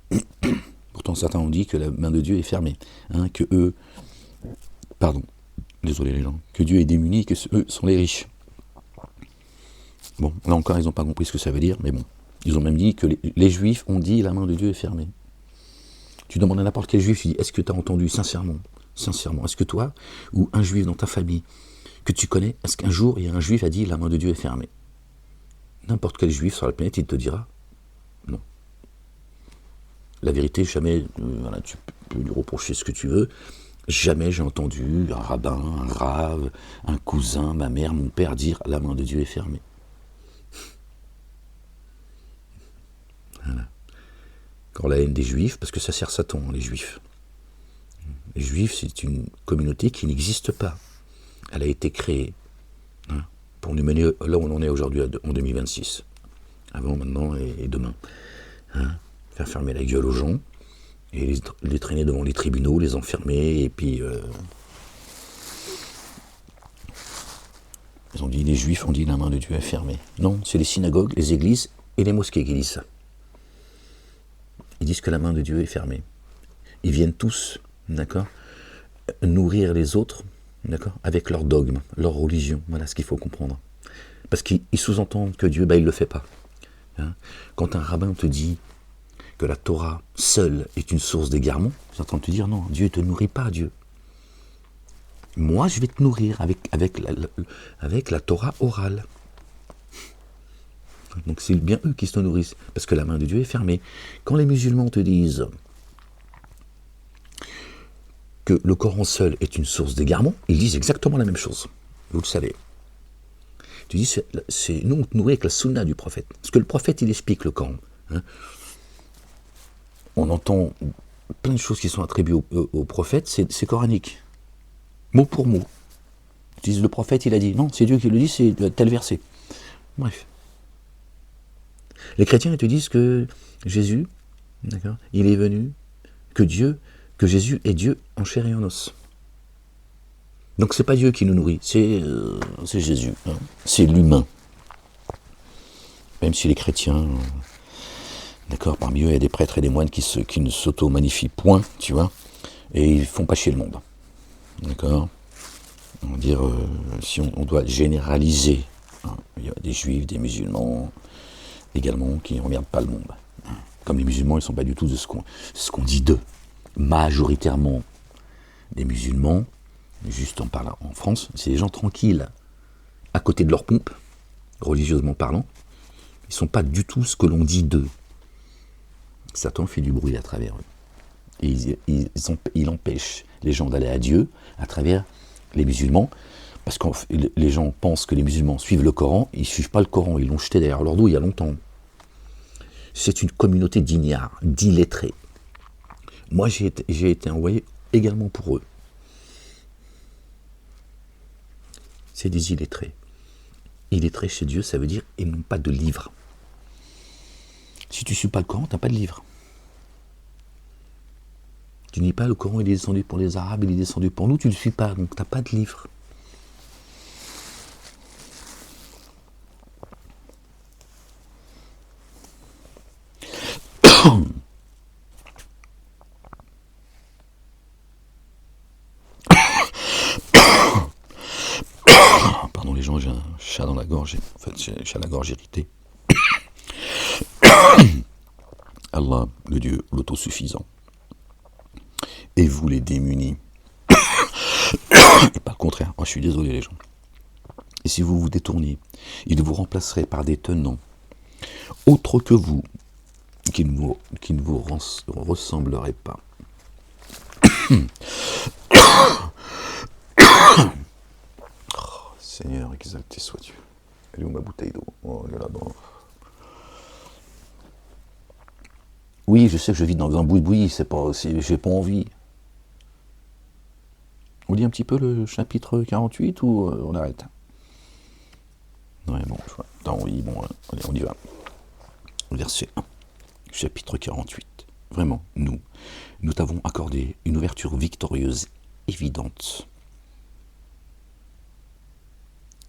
Pourtant certains ont dit que la main de Dieu est fermée, que eux, désolé les gens, que Dieu est démuni, que eux sont les riches. Bon, là encore ils n'ont pas compris ce que ça veut dire, mais bon, ils ont même dit que les juifs ont dit la main de Dieu est fermée. Tu demandes à n'importe quel juif, tu dis, est-ce que tu as entendu sincèrement, est-ce que toi, ou un juif dans ta famille, que tu connais, est-ce qu'un jour il y a un juif a dit la main de Dieu est fermée? N'importe quel juif sur la planète, il te dira non. La vérité, jamais, tu peux lui reprocher ce que tu veux, jamais j'ai entendu un rabbin, un rave, un cousin, ma mère, mon père dire la main de Dieu est fermée. Voilà. Quand la haine des juifs, parce que ça sert Satan, les juifs. Les juifs, c'est une communauté qui n'existe pas. Elle a été créée pour nous mener là où on en est aujourd'hui en 2026. Avant, maintenant et demain. Faire fermer la gueule aux gens et les traîner devant les tribunaux, les enfermer et puis... Ils ont dit, les juifs ont dit la main de Dieu est fermée. Non, c'est les synagogues, les églises et les mosquées qui disent ça. Ils disent que la main de Dieu est fermée. Ils viennent tous, d'accord, nourrir les autres, d'accord, avec leur dogme, leur religion. Voilà ce qu'il faut comprendre. Parce qu'ils sous-entendent que Dieu, il ne le fait pas. Quand un rabbin te dit que la Torah seule est une source d'égarement, ils sont en train de te dire non, Dieu ne te nourrit pas, Dieu. Moi, je vais te nourrir avec la Torah orale. Donc c'est bien eux qui se nourrissent, parce que la main de Dieu est fermée. Quand les musulmans te disent que le Coran seul est une source d'égarement, ils disent exactement la même chose. Vous le savez. Tu dis, nous on te nourrit avec la sunna du prophète. Parce que le prophète, il explique le Coran. On entend plein de choses qui sont attribuées au prophète, c'est coranique. Mot pour mot. Tu dis, le prophète, il a dit. Non, c'est Dieu qui le dit, c'est tel verset. Bref. Les chrétiens, ils te disent que Jésus, d'accord, il est venu, que Jésus est Dieu en chair et en os. Donc c'est pas Dieu qui nous nourrit, c'est Jésus, c'est l'humain. Même si les chrétiens, d'accord, parmi eux il y a des prêtres et des moines qui ne s'auto-magnifient point, tu vois, et ils font pas chier le monde. D'accord. On va dire, si on doit généraliser, il y a des juifs, des musulmans, également, qui ne regardent pas le monde. Comme les musulmans, ils ne sont pas du tout de ce qu'on dit d'eux. Majoritairement, des musulmans, juste en parlant en France, c'est des gens tranquilles, à côté de leur pompe, religieusement parlant. Ils ne sont pas du tout ce que l'on dit d'eux. Satan fait du bruit à travers eux. Et il empêche les gens d'aller à Dieu à travers les musulmans, parce que les gens pensent que les musulmans suivent le Coran, ils ne suivent pas le Coran, ils l'ont jeté derrière leur dos il y a longtemps. C'est une communauté d'ignares, d'illettrés. Moi, j'ai été envoyé également pour eux. C'est des illettrés. Illettrés chez Dieu, ça veut dire ils n'ont pas de livre. Si tu ne suis pas le Coran, tu n'as pas de livre. Tu ne dis pas le Coran, il est descendu pour les Arabes, il est descendu pour nous, tu ne le suis pas, donc tu n'as pas de livre. Pardon les gens, j'ai un chat dans la gorge, en fait j'ai la gorge irritée. Allah, le Dieu, l'autosuffisant, et vous les démunis. Et pas le contraire, moi je suis désolé les gens. Et si vous vous détourniez, il vous remplacerait par des tenants autres que vous, qui ne vous ressembleraient pas. Oh, Seigneur, exalté sois-tu. Elle est où ma bouteille d'eau? Oh, elle est là-bas. Oui, je sais que je vis dans un boui-boui, j'ai pas envie. On lit un petit peu le chapitre 48 ou on arrête? Ouais, bon, attends, oui, bon, allez, on y va. Verset 1, chapitre 48. Vraiment, nous t'avons accordé une ouverture victorieuse, évidente,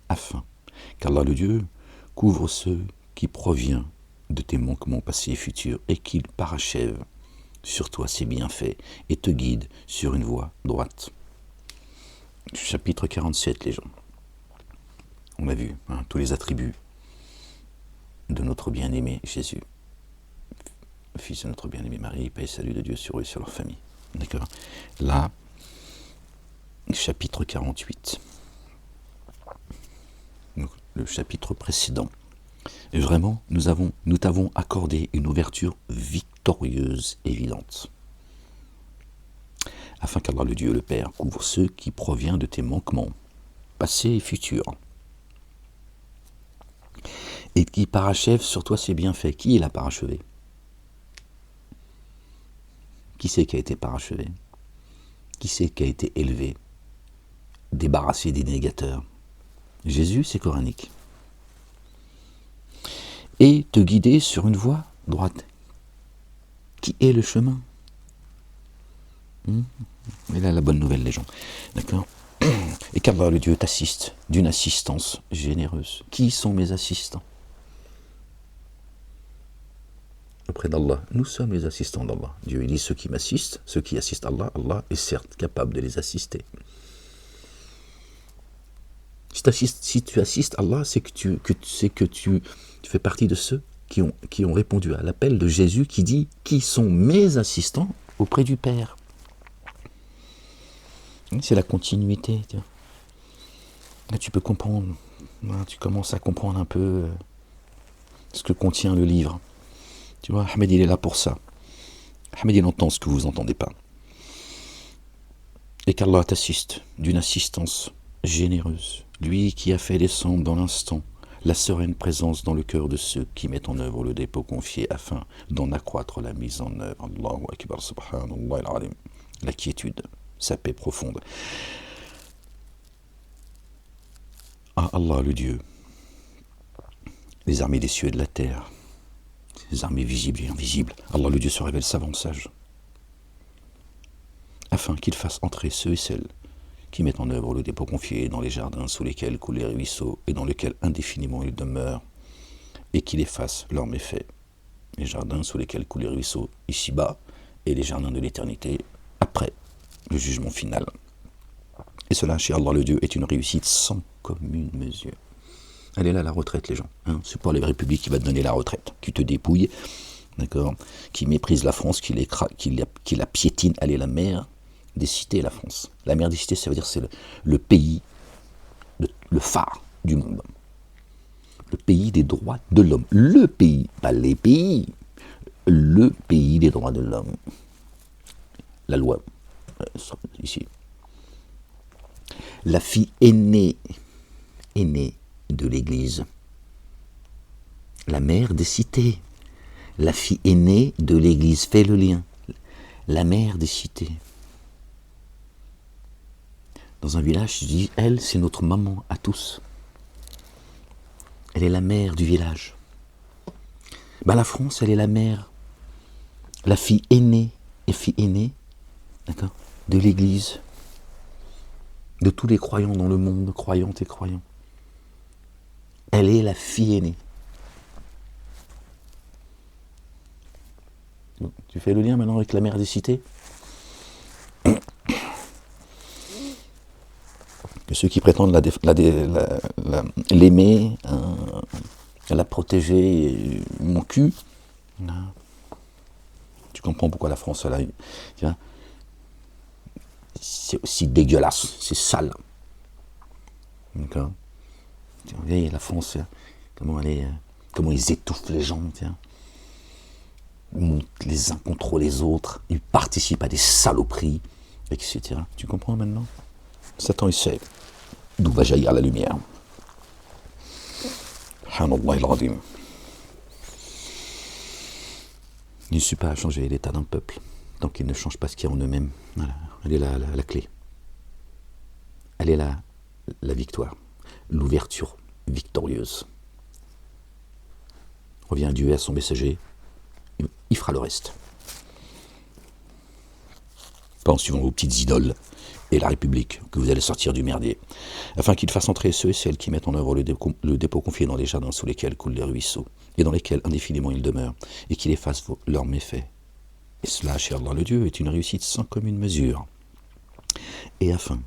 afin qu'Allah le Dieu couvre ce qui provient de tes manquements passés et futurs, et qu'il parachève sur toi ses bienfaits et te guide sur une voie droite. Chapitre 47, les gens. On a vu tous les attributs de notre bien-aimé Jésus, fils de notre bien-aimé Marie, paix et salut de Dieu sur eux et sur leur famille. D'accord? Là, chapitre 48. Donc, le chapitre précédent. Et vraiment, nous t'avons accordé une ouverture victorieuse, évidente, afin qu'Allah le Dieu, le Père, couvre ceux qui proviennent de tes manquements, passés et futurs, et qui parachève sur toi ses bienfaits. Qui l'a parachevé? Qui c'est qui a été parachevé? Qui c'est qui a été élevé, débarrassé des négateurs? Jésus, c'est coranique. Et te guider sur une voie droite. Qui est le chemin? Et là, la bonne nouvelle, les gens. D'accord? Et qu'Allah, le Dieu, t'assiste d'une assistance généreuse. Qui sont mes assistants? Auprès d'Allah, nous sommes les assistants d'Allah. Dieu, il dit, ceux qui m'assistent, ceux qui assistent Allah, Allah est certes capable de les assister. Si tu assistes Allah, c'est que tu fais partie de ceux qui ont répondu à l'appel de Jésus qui dit « Qui sont mes assistants auprès du Père ?» C'est la continuité. Là, tu peux comprendre, tu commences à comprendre un peu ce que contient le livre. Tu vois, Ahmed, il est là pour ça. Ahmed, il entend ce que vous n'entendez pas. Et qu'Allah t'assiste d'une assistance généreuse. Lui qui a fait descendre dans l'instant la sereine présence dans le cœur de ceux qui mettent en œuvre le dépôt confié afin d'en accroître la mise en œuvre. Allahu Akbar, subhanallah al-alim. La quiétude, sa paix profonde. Ah Allah le Dieu, les armées des cieux et de la terre, les armées visibles et invisibles, Allah le Dieu se révèle savant, sage, afin qu'il fasse entrer ceux et celles qui mettent en œuvre le dépôt confié dans les jardins sous lesquels coulent les ruisseaux et dans lesquels indéfiniment ils demeurent, et qu'il efface leurs méfaits. Les jardins sous lesquels coulent les ruisseaux ici-bas et les jardins de l'éternité après le jugement final. Et cela, chez Allah le Dieu, est une réussite sans commune mesure. Elle est là la retraite, les gens. C'est pas les républiques qui va te donner la retraite, qui te dépouille, d'accord, qui méprise la France, qui la piétine. Elle est la mère des cités, la France. La mère des cités, ça veut dire c'est le pays, le phare du monde. Le pays des droits de l'homme. Le pays, pas les pays. Le pays des droits de l'homme. la loi, ici. La fille aînée de l'Église. La mère des cités. La fille aînée de l'Église. Fais le lien. La mère des cités. Dans un village, je dis, elle, c'est notre maman à tous. Elle est la mère du village. Ben, la France, elle est la mère. La fille aînée, d'accord, de l'Église. De tous les croyants dans le monde, croyantes et croyants. Elle est la fille aînée. Tu fais le lien maintenant avec la mère des cités? Que ceux qui prétendent l'aimer, la protéger, mon cul, tu comprends pourquoi la France, c'est aussi dégueulasse, c'est sale. D'accord? Vous voyez, la France, comment ils étouffent les gens, tiens. Ils montent les uns contre les autres, ils participent à des saloperies, etc. Tu comprends maintenant? Satan, il sait d'où va jaillir la lumière. Subhanallah al-Azim. Il ne suffit pas à changer l'état d'un peuple tant qu'il ne change pas ce qu'il y a en eux-mêmes. Voilà. Elle est là la clé. Elle est là la victoire. L'ouverture victorieuse. Revient à Dieu et à son messager. Il fera le reste. Pas en suivant vos petites idoles et la République que vous allez sortir du merdier, afin qu'il fasse entrer ceux et celles qui mettent en œuvre le dépôt confié dans les jardins sous lesquels coulent les ruisseaux, et dans lesquels indéfiniment ils demeurent, et qu'il efface leurs méfaits. Et cela, chez Allah le Dieu, est une réussite sans commune mesure. Et afin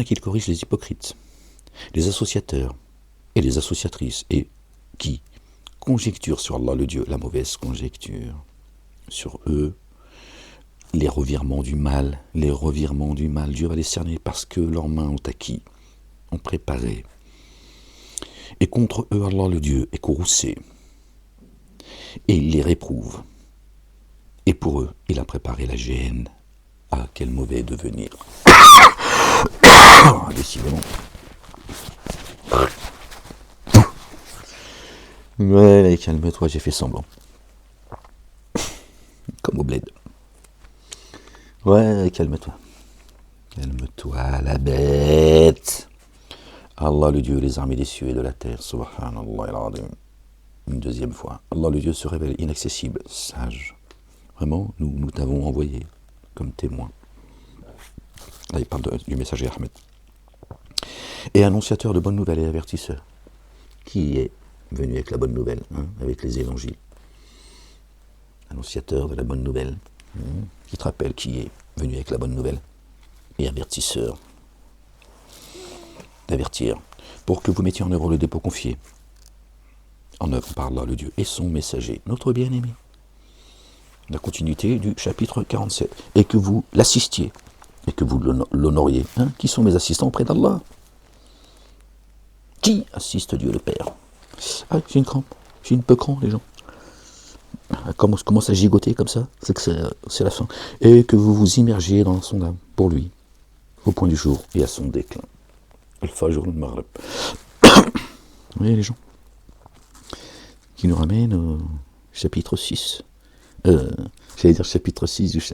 qu'il corrige les hypocrites, les associateurs et les associatrices, et qui conjecturent sur Allah le Dieu la mauvaise conjecture, sur eux, les revirements du mal, Dieu va les cerner parce que leurs mains ont acquis, ont préparé. Et contre eux, Allah le Dieu est courroucé. Et il les réprouve. Et pour eux, il a préparé la gêne. Ah, quel mauvais devenir. Décidément. Ouais, calme-toi, j'ai fait semblant. Comme au bled. Ouais, calme-toi. Calme-toi, la bête. Allah le Dieu, les armées des cieux et de la terre. Subhanallah al-Azim. Une deuxième fois. Allah le Dieu se révèle inaccessible, sage. Vraiment, nous t'avons envoyé comme témoin. Là, il parle du messager Ahmed. Et annonciateur de bonnes nouvelles et avertisseur. Qui est venu avec la bonne nouvelle, avec les évangiles? Annonciateur de la bonne nouvelle. Qui te rappelle qui est venu avec la bonne nouvelle? Et avertisseur. D'avertir. Pour que vous mettiez en œuvre le dépôt confié. En œuvre par Allah le Dieu et son messager, notre bien-aimé. La continuité du chapitre 47. Et que vous l'assistiez. Et que vous l'honoriez. Qui sont mes assistants auprès d'Allah? Qui assiste Dieu le Père? Ah, j'ai une crampe. J'ai une peu crampe, les gens. Commence à gigoter comme ça, c'est que c'est la fin. Et que vous vous immergiez dans son âme, pour lui, au point du jour et à son déclin. Al-Fajr al-Maghrib. Vous voyez les gens? Qui nous ramène au chapitre 6. J'allais dire chapitre 6,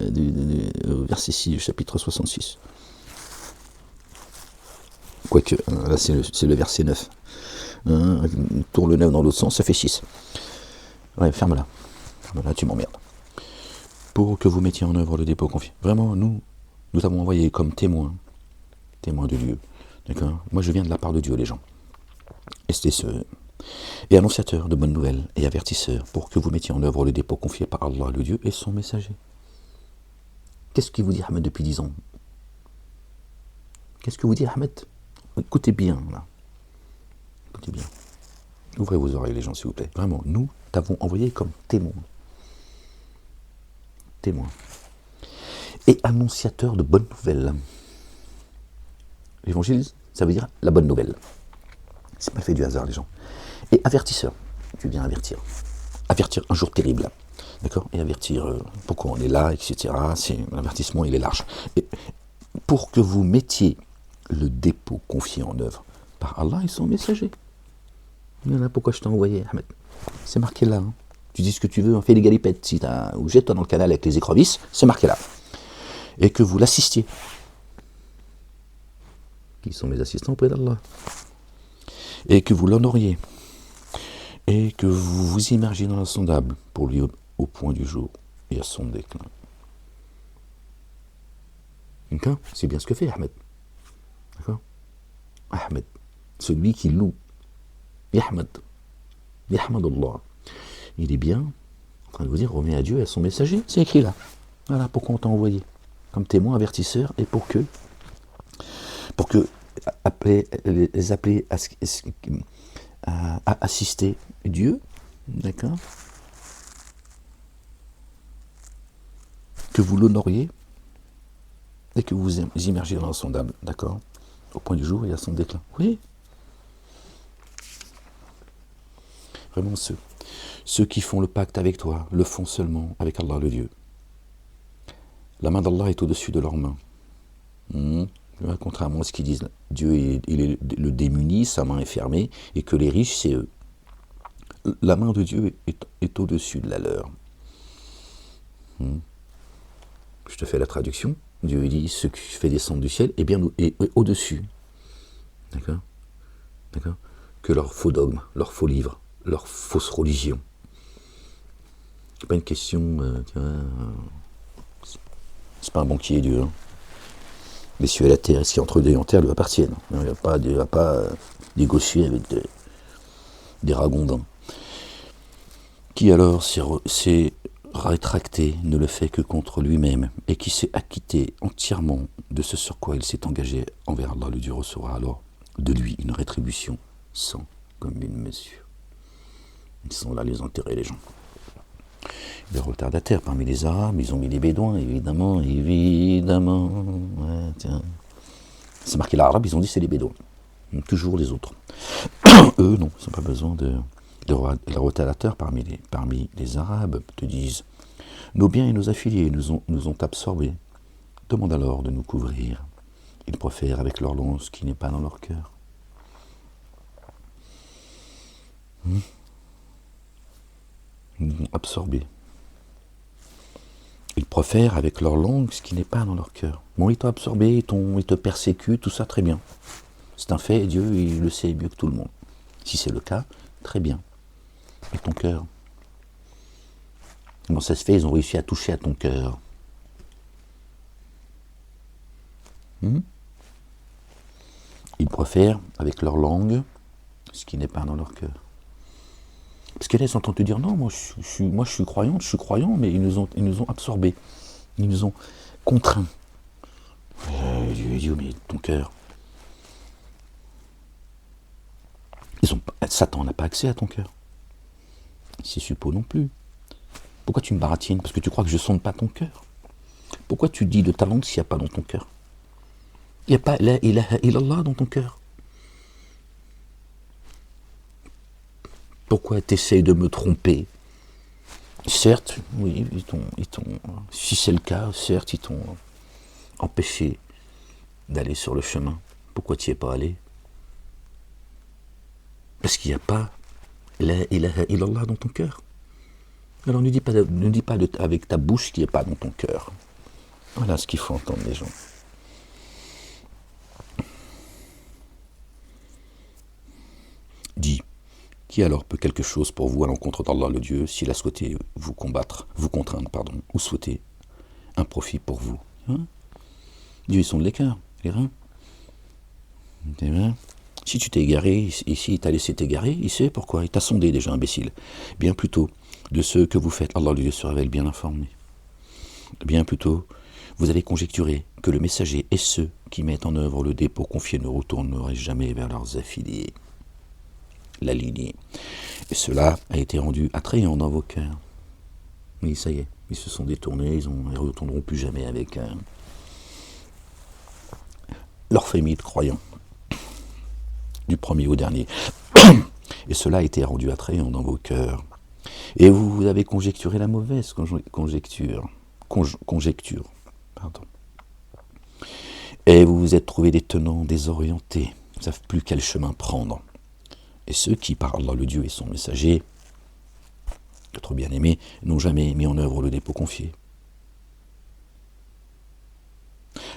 verset 6 du chapitre 66. Quoique, là c'est le verset 9. Tourne le 9 dans l'autre sens, ça fait 6. Ouais, ferme-la. Là, tu m'emmerdes. Pour que vous mettiez en œuvre le dépôt confié. Vraiment, nous t'avons envoyé comme témoin de Dieu. D'accord? Moi, je viens de la part de Dieu, les gens. Et annonciateur de bonnes nouvelles et avertisseur, pour que vous mettiez en œuvre le dépôt confié par Allah, le Dieu, et son messager. Qu'est-ce qu'il vous dit, Ahmed, depuis 10 ans? Qu'est-ce que vous dit, Ahmed? Écoutez bien, là. Écoutez bien. Ouvrez vos oreilles, les gens, s'il vous plaît. Vraiment, nous t'avons envoyé comme témoin. Et annonciateur de bonnes nouvelles. L'évangile, ça veut dire la bonne nouvelle. C'est pas fait du hasard, les gens. Et avertisseur, tu viens avertir. Avertir un jour terrible. d'accord, et avertir pourquoi on est là, etc. L'avertissement, il est large. Et pour que vous mettiez le dépôt confié en œuvre par Allah et son messager. Voilà pourquoi je t'ai envoyé, Ahmed. C'est marqué là. Hein. Tu dis ce que tu veux, fais des galipettes, ou jette-toi dans le canal avec les écrevisses, c'est marqué là. Et que vous l'assistiez. Qui sont mes assistants auprès d'Allah. Et que vous l'honoriez. Et que vous vous immergiez dans l'insondable pour lui au point du jour et à son déclin. D'accord ? C'est bien ce que fait Ahmed. D'accord ? Ahmed, celui qui loue. Yahmad. Yahmad Allah. Il est bien en train de vous dire reviens à Dieu et à son messager. C'est écrit là. Voilà pourquoi on t'a envoyé. Comme témoin avertisseur et pour que les appeler à assister Dieu. D'accord ? Que vous l'honoriez et que vous immergiez dans l'insondable. D'accord ? Au point du jour et à son déclin. Oui. Vraiment, ceux qui font le pacte avec toi le font seulement avec Allah le Dieu. La main d'Allah est au-dessus de leurs mains. Contrairement à ce qu'ils disent, Dieu il est le démuni, sa main est fermée, et que les riches, c'est eux. La main de Dieu est au-dessus de la leur. Je te fais la traduction. Dieu dit, ce qui fait descendre du ciel est au-dessus. D'accord ? D'accord ? Que leurs faux dogmes, leurs faux livres, leur fausse religion. C'est pas une question, c'est pas un banquier Dieu. Hein. Les cieux et la terre, et ce qui est entre Dieu et en terre lui appartiennent. Il ne va pas négocier avec des ragondins. Qui alors s'est rétracté, ne le fait que contre lui-même, et qui s'est acquitté entièrement de ce sur quoi il s'est engagé envers Allah, le Dieu recevra alors de lui une rétribution sans commune mesure. Ils sont là les enterrer les gens. Les retardataires parmi les Arabes, ils ont mis les Bédouins, évidemment. Ouais, tiens. C'est marqué l'Arabe, ils ont dit c'est les Bédouins. Toujours les autres. Eux, non, ils n'ont pas besoin de les retardateurs parmi les Arabes te disent nos biens et nos affiliés nous ont absorbés. Demande alors de nous couvrir. Ils préfèrent avec leur langue ce qui n'est pas dans leur cœur. Ils nous ont absorbés. Ils préfèrent avec leur langue ce qui n'est pas dans leur cœur. Bon, ils t'ont absorbé, ils te persécutent, tout ça, très bien. C'est un fait, et Dieu, il le sait mieux que tout le monde. Si c'est le cas, très bien. Et ton cœur ? Comment ça se fait, ils ont réussi à toucher à ton cœur ? Ils préfèrent avec leur langue ce qui n'est pas dans leur cœur. Parce que là, ils entendent te dire non, moi je suis croyant, mais ils nous ont absorbés. Ils nous ont contraints. Dieu, mais ton cœur. Satan n'a pas accès à ton cœur. C'est suppos non plus. Pourquoi tu me baratines ? Parce que tu crois que je ne sonde pas ton cœur. Pourquoi tu dis de ta langue s'il n'y a pas dans ton cœur ? Il n'y a pas la ilaha illallah dans ton cœur. Pourquoi tu essayes de me tromper ? Certes, oui, si c'est le cas, certes, ils t'ont empêché d'aller sur le chemin. Pourquoi tu n'y es pas allé ? Parce qu'il n'y a pas la ilaha illallah dans ton cœur. Alors ne dis pas avec ta bouche qui n'est pas dans ton cœur. Voilà ce qu'il faut entendre les gens. Dis, qui alors peut quelque chose pour vous à l'encontre d'Allah le Dieu, s'il a souhaité vous contraindre, ou souhaiter un profit pour vous. Dieu, ils sont de l'écart, les reins. Si tu t'es égaré, ici il t'a laissé t'égarer, il sait pourquoi, il t'a sondé déjà, imbécile. Bien plutôt, de ce que vous faites, Allah le Dieu se révèle bien informé. Bien plutôt, vous allez conjecturer que le messager et ceux qui mettent en œuvre le dépôt confié ne retourneraient jamais vers leurs affiliés. La lignée. Et cela a été rendu attrayant dans vos cœurs. Oui, ça y est, ils se sont détournés, ils ne retourneront plus jamais avec leur famille de croyants, du premier au dernier. Et cela a été rendu attrayant dans vos cœurs. Et vous avez conjecturé la mauvaise conjecture. Pardon. Et vous vous êtes trouvé des tenants désorientés, ils ne savent plus quel chemin prendre. Et ceux qui, par Allah le Dieu et son messager, notre bien-aimé, n'ont jamais mis en œuvre le dépôt confié.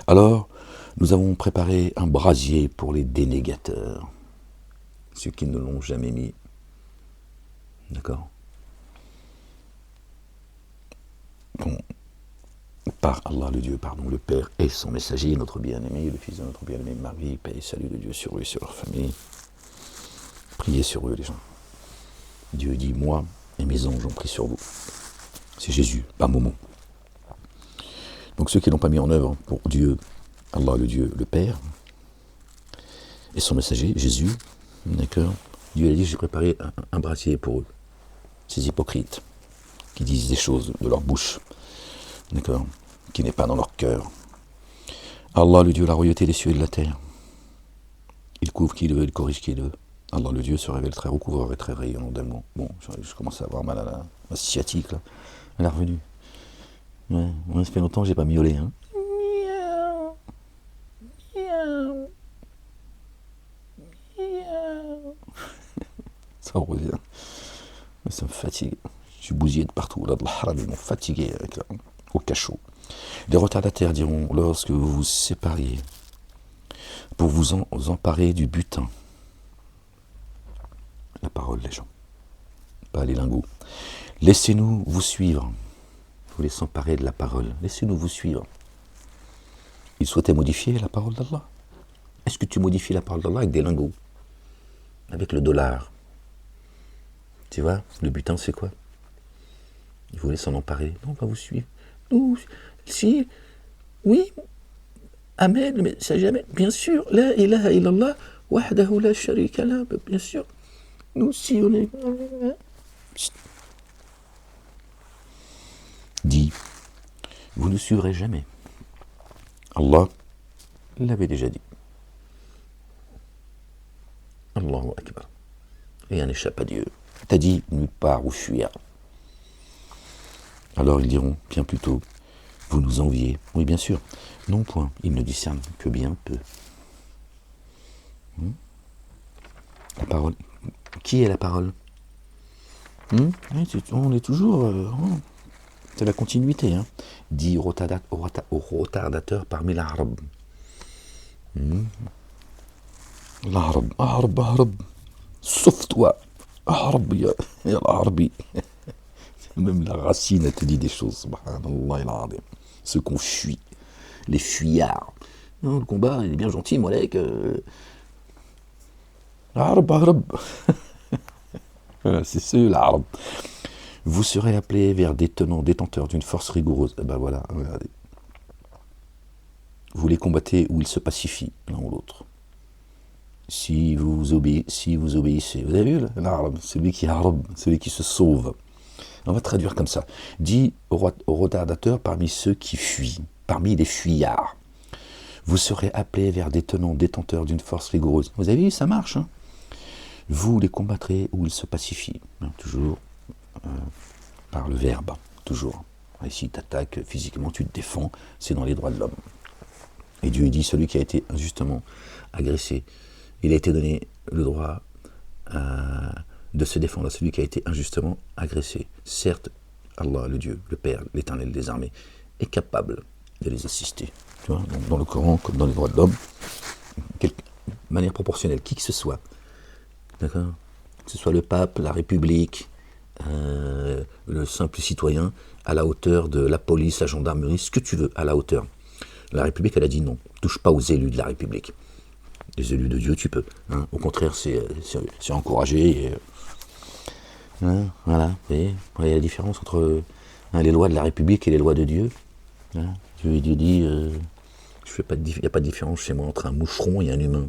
Alors, nous avons préparé un brasier pour les dénégateurs, ceux qui ne l'ont jamais mis. D'accord ? Bon, par Allah le Dieu, pardon, le Père et son messager, notre bien-aimé, le fils de notre bien-aimé Marie, paix et salut de Dieu sur eux et sur leur famille. Priez sur eux, les gens. Dieu dit, moi et mes anges ont pris sur vous. C'est Jésus, pas Momo. Donc ceux qui n'ont pas mis en œuvre pour Dieu, Allah le Dieu, le Père, et son messager, Jésus, d'accord, Dieu a dit, j'ai préparé un brasier pour eux. Ces hypocrites qui disent des choses de leur bouche, d'accord, qui n'est pas dans leur cœur. Allah le Dieu, la royauté des cieux et de la terre. Il couvre qui il veut, il corrige qui il veut. Allah le Dieu se révèle très recouvreur et très rayonnant d'amour. Bon, je commence à avoir mal à la sciatique là. Elle est revenue. Ouais, ça fait longtemps que j'ai pas miaulé, hein. Miaou, miaou, miaou. Ça revient. Mais ça me fatigue. Je suis bousillé de partout. Là, de la haram, ils m'ont fatigué avec au cachot. Les retardataires diront, lorsque vous vous sépariez, pour vous emparer du butin, la parole des gens, pas les lingots. Laissez-nous vous suivre. Vous voulez s'emparer de la parole. Laissez-nous vous suivre. Ils souhaitaient modifier la parole d'Allah. Est-ce que tu modifies la parole d'Allah avec des lingots? Avec le dollar? Tu vois, le butin c'est quoi? Ils voulaient s'en emparer. Non, on va vous suivre. Nous, si, oui, Amen, mais ça jamais. Bien sûr, la ilaha illallah, wahdahu la sharika la, bien sûr. Nous aussi, on est. Dit, vous ne suivrez jamais. Allah l'avait déjà dit. Allahu Akbar. Rien n'échappe à Dieu. T'as dit nulle part où fuir. Alors ils diront, bien plutôt, vous nous enviez. Oui, bien sûr. Non, point. Ils ne discernent que bien peu. La parole. Qui est la parole? Oui, on est toujours. C'est la continuité. Hein. Dit au retardateur parmi l'arabe. L'arabe, arabe. Sauf toi. Arabe, ya l'arabi. Même la racine, elle te dit des choses. Subhanallah. Ceux qu'on fuit. Les fuyards. Non, le combat, il est bien gentil, Molek. Arabe. Voilà, c'est ceux, l'arabe. Vous serez appelés vers des tenants, détenteurs d'une force rigoureuse. Et ben voilà, regardez. Vous les combattez ou ils se pacifient, l'un ou l'autre. Si vous obéissez. Vous avez vu, l'arabe, celui qui est arabe, celui qui se sauve. On va traduire comme ça. Dit au retardateur parmi ceux qui fuient, parmi les fuyards. Vous serez appelés vers des tenants, détenteurs d'une force rigoureuse. Vous avez vu, ça marche. Hein, vous les combattrez ou ils se pacifient. Hein, toujours par le verbe. Toujours. Et si tu attaques physiquement, tu te défends. C'est dans les droits de l'homme. Et Dieu dit, celui qui a été injustement agressé, il a été donné le droit de se défendre à celui qui a été injustement agressé. Certes, Allah, le Dieu, le Père, l'Éternel des armées, est capable de les assister. Tu vois, donc dans le Coran, comme dans les droits de l'homme, de manière proportionnelle, qui que ce soit, d'accord, que ce soit le pape, la République, le simple citoyen, à la hauteur de la police, la gendarmerie, ce que tu veux, à la hauteur. La République, elle a dit non, touche pas aux élus de la République. Les élus de Dieu, tu peux. Hein. Au contraire, c'est encouragé. Et, voilà. Et il y a la différence entre les lois de la République et les lois de Dieu. Hein. Dieu dit, il n'y a pas de différence chez moi entre un moucheron et un humain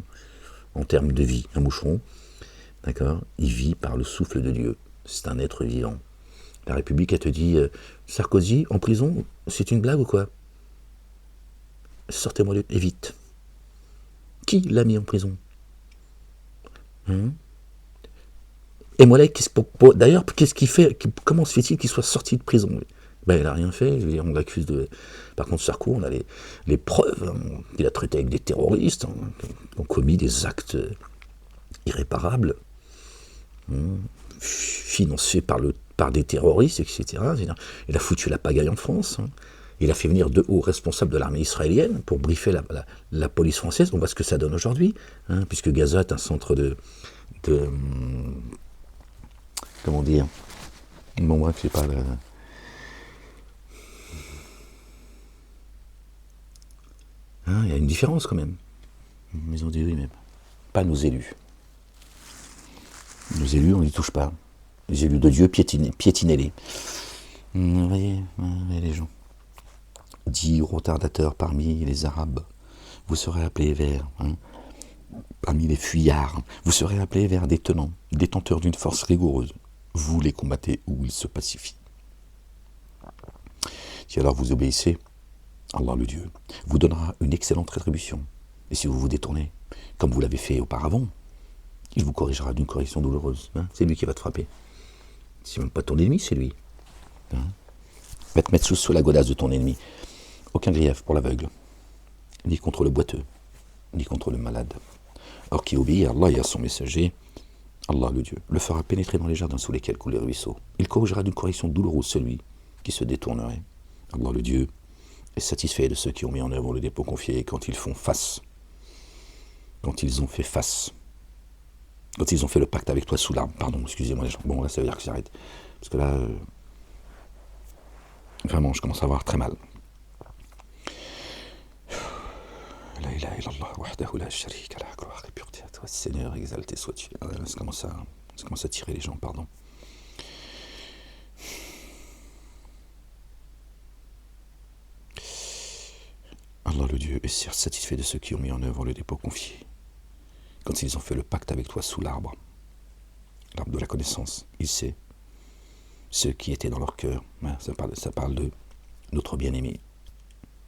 en termes de vie. Un moucheron, d'accord, il vit par le souffle de Dieu. C'est un être vivant. La République, elle te dit, Sarkozy en prison, c'est une blague ou quoi? Sortez-moi et vite. Qui l'a mis en prison? Et Molek, d'ailleurs, qu'est-ce qu'il fait? Comment se fait-il qu'il soit sorti de prison? Ben, il n'a rien fait, je veux dire, on l'accuse de... Par contre, Sarko, on a les preuves, hein, qu'il a traité avec des terroristes, hein, qui ont commis des actes irréparables, hein, financés par des terroristes, etc. Il a foutu la pagaille en France, hein. Il a fait venir deux hauts responsables de l'armée israélienne pour briefer la police française. On voit ce que ça donne aujourd'hui, hein, puisque Gaza est un centre de comment dire, bon bref, je sais pas, hein, il y a une différence quand même. Ils ont dit oui, mais pas nos élus. Nos élus, on n'y touche pas. Les élus de Dieu, piétinez-les. Vous voyez les gens. Dit retardateurs parmi les Arabes, vous serez appelés vers, hein, parmi les fuyards, vous serez appelés vers des tenants, détenteurs d'une force rigoureuse. Vous les combattez ou ils se pacifient. Si alors vous obéissez, Allah le Dieu vous donnera une excellente rétribution. Et si vous vous détournez, comme vous l'avez fait auparavant, il vous corrigera d'une correction douloureuse. Hein, c'est lui qui va te frapper. C'est même pas ton ennemi, c'est lui. Hein, va te mettre sous la godasse de ton ennemi. Aucun grief pour l'aveugle, ni contre le boiteux, ni contre le malade. Or qui obéit à Allah et à son messager, Allah le Dieu, le fera pénétrer dans les jardins sous lesquels coulent les ruisseaux. Il corrigera d'une correction douloureuse celui qui se détournerait. Allah le Dieu est satisfait de ceux qui ont mis en œuvre le dépôt confié quand ils font face. Quand ils ont fait face. Quand ils ont fait le pacte avec toi sous l'arbre. Pardon, excusez-moi les gens. Bon, là, ça veut dire que j'arrête. Parce que là, vraiment, je commence à avoir très mal. La ilaha illallah, wahdahu la sharika lah, gloire et pureté à toi, Seigneur, exalté sois-tu. Ça commence à tirer les gens, pardon. Allah le Dieu est certes satisfait de ceux qui ont mis en œuvre le dépôt confié. Quand ils ont fait le pacte avec toi sous l'arbre de la connaissance, il sait ce qui était dans leur cœur. Ça parle de notre bien-aimé.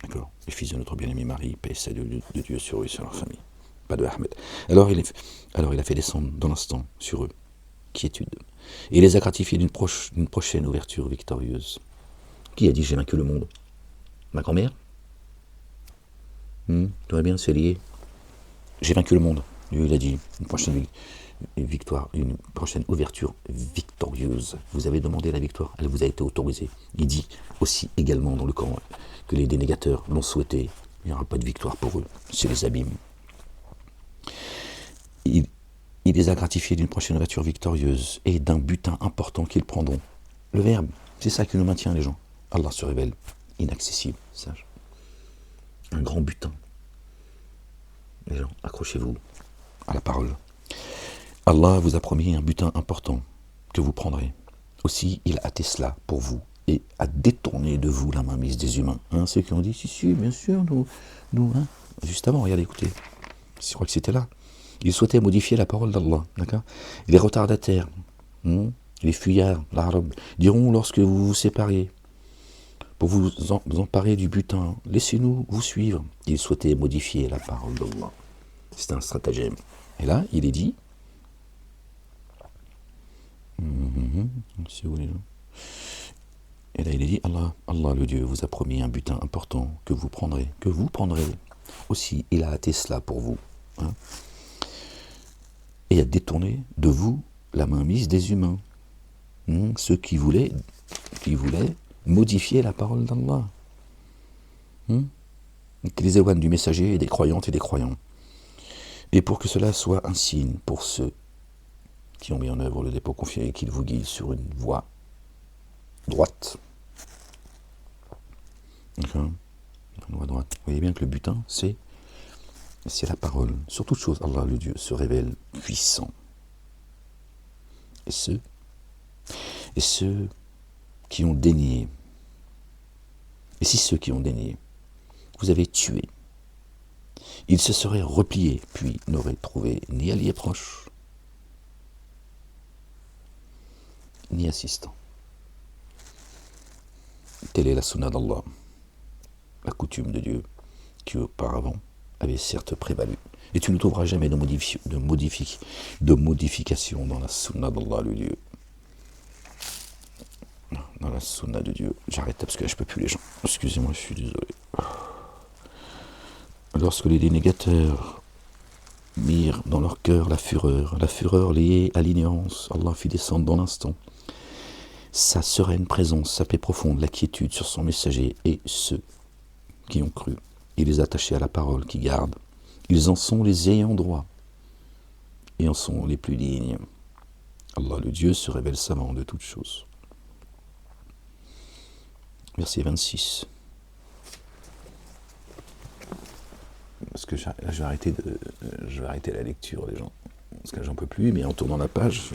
D'accord, les fils de notre bien-aimé Marie, paix et salut de Dieu sur eux et sur leur famille. Pas de Ahmed. Alors il a fait descendre dans l'instant sur eux quiétude. Et il les a gratifiés d'une prochaine ouverture victorieuse. Qui a dit j'ai vaincu le monde? Ma grand-mère? Tout bien, c'est lié. J'ai vaincu le monde. Lui, il a dit une prochaine victoire, une prochaine ouverture victorieuse. Vous avez demandé la victoire, elle vous a été autorisée. Il dit aussi également dans le Coran que les dénégateurs l'ont souhaité. Il n'y aura pas de victoire pour eux. C'est les abîmes. Il les a gratifiés d'une prochaine ouverture victorieuse et d'un butin important qu'ils prendront. Le verbe, c'est ça qui nous maintient les gens. Allah se révèle inaccessible, sage. Un grand butin. Les gens, accrochez-vous à la parole. Allah vous a promis un butin important que vous prendrez. Aussi, il a hâté cela pour vous et a détourné de vous la mainmise des humains. Hein, ceux qui ont dit, si, bien sûr, nous hein. Juste avant, regardez, écoutez, je crois que c'était là. Ils souhaitaient modifier la parole d'Allah, d'accord? Les retardataires, les fuyards, l'arabe, diront lorsque vous vous séparez, pour vous emparer du butin, laissez-nous vous suivre. Ils souhaitaient modifier la parole d'Allah. C'était un stratagème. Et là, il est dit, et là, il est dit, Allah le Dieu vous a promis un butin important que vous prendrez. Aussi, il a hâté cela pour vous. Hein, et a détourné de vous la mainmise des humains. Ceux qui voulaient modifier la parole d'Allah. Qui les éloignent du messager et des croyantes et des croyants. Et pour que cela soit un signe pour ceux qui ont mis en œuvre le dépôt confié et qu'ils vous guident sur une voie droite. D'accord, une voie droite. Vous voyez bien que le butin, c'est la parole. Sur toute chose, Allah le Dieu se révèle puissant. Et ceux qui ont dénié, et si ceux qui ont dénié, vous avez tué, ils se seraient repliés, puis n'auraient trouvé ni alliés proches, ni assistants. Telle est la sunna d'Allah, la coutume de Dieu, qui auparavant avait certes prévalu. Et tu ne trouveras jamais de modification dans la sunna d'Allah, le Dieu. Dans la sunna de Dieu. J'arrête parce que là, je peux plus les gens. Excusez-moi, je suis désolé. Lorsque les dénégateurs mirent dans leur cœur la fureur liée à l'ignorance, Allah fit descendre dans l'instant sa sereine présence, sa paix profonde, la quiétude sur son messager et ceux qui ont cru. Et les attachés à la parole qui gardent. Ils en sont les ayants droit et en sont les plus dignes. Allah, le Dieu, se révèle savant de toutes choses. Verset 26. Parce que là, je vais arrêter la lecture, les gens. Parce que j'en peux plus, mais en tournant la page,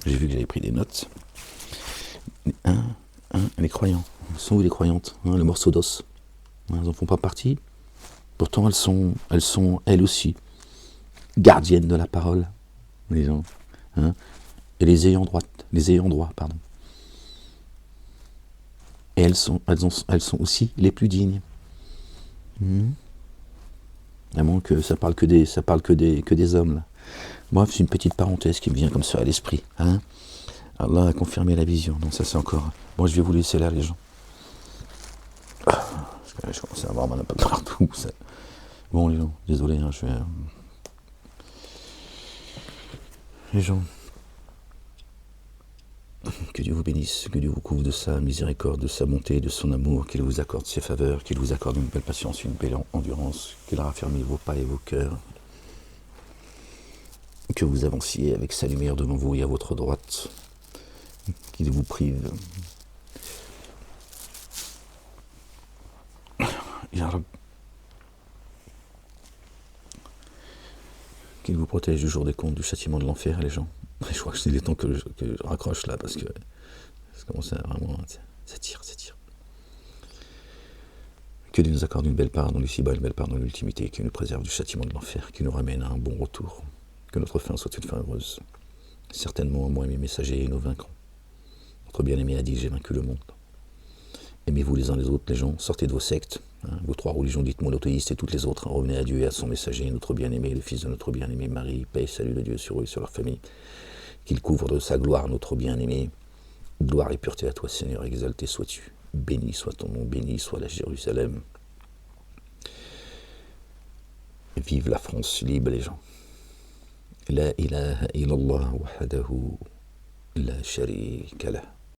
j'ai vu que j'avais pris des notes. Les croyants. Ils sont où les croyantes, le morceau d'os? Elles n'en font pas partie. Pourtant, elles sont elles aussi gardiennes de la parole, les gens. Et les ayants droit, pardon. Et elles sont aussi les plus dignes. À moins que ça parle que des hommes là. Bref, c'est une petite parenthèse qui me vient comme ça à l'esprit. Allah a confirmé la vision. Donc ça c'est encore. Bon, je vais vous laisser là, les gens. Parce que là, je commence à avoir mal un peu partout. Ça. Bon, les gens, désolé, je vais. Les gens. Que Dieu vous bénisse, que Dieu vous couvre de sa miséricorde, de sa bonté, de son amour, qu'il vous accorde ses faveurs, qu'il vous accorde une belle patience, une belle endurance, qu'il raffermisse vos pas et vos cœurs, que vous avanciez avec sa lumière devant vous et à votre droite, qu'il vous prive. Qu'il vous protège du jour des comptes, du châtiment de l'enfer, les gens. Je crois que c'est les temps que je raccroche là, parce que ça commence à vraiment... Ça tire. Que Dieu nous accorde une belle part dans l'ici-bas, une belle part dans l'ultimité, qu'il nous préserve du châtiment de l'enfer, qu'il nous ramène à un bon retour. Que notre fin soit une fin heureuse. Certainement, moi et mes messagers, nous vaincrons. Notre bien-aimé a dit, j'ai vaincu le monde. Aimez-vous les uns les autres, les gens, sortez de vos sectes, vos trois religions dites monothéistes et toutes les autres, revenez à Dieu et à son messager, notre bien-aimé, le fils de notre bien-aimé Marie, paix et salut de Dieu sur eux et sur leur famille, qu'il couvre de sa gloire notre bien-aimé, gloire et pureté à toi Seigneur, exalté sois-tu, béni soit ton nom, béni soit la Jérusalem, vive la France libre les gens, la ilaha illallah wahdahu la sharika lah.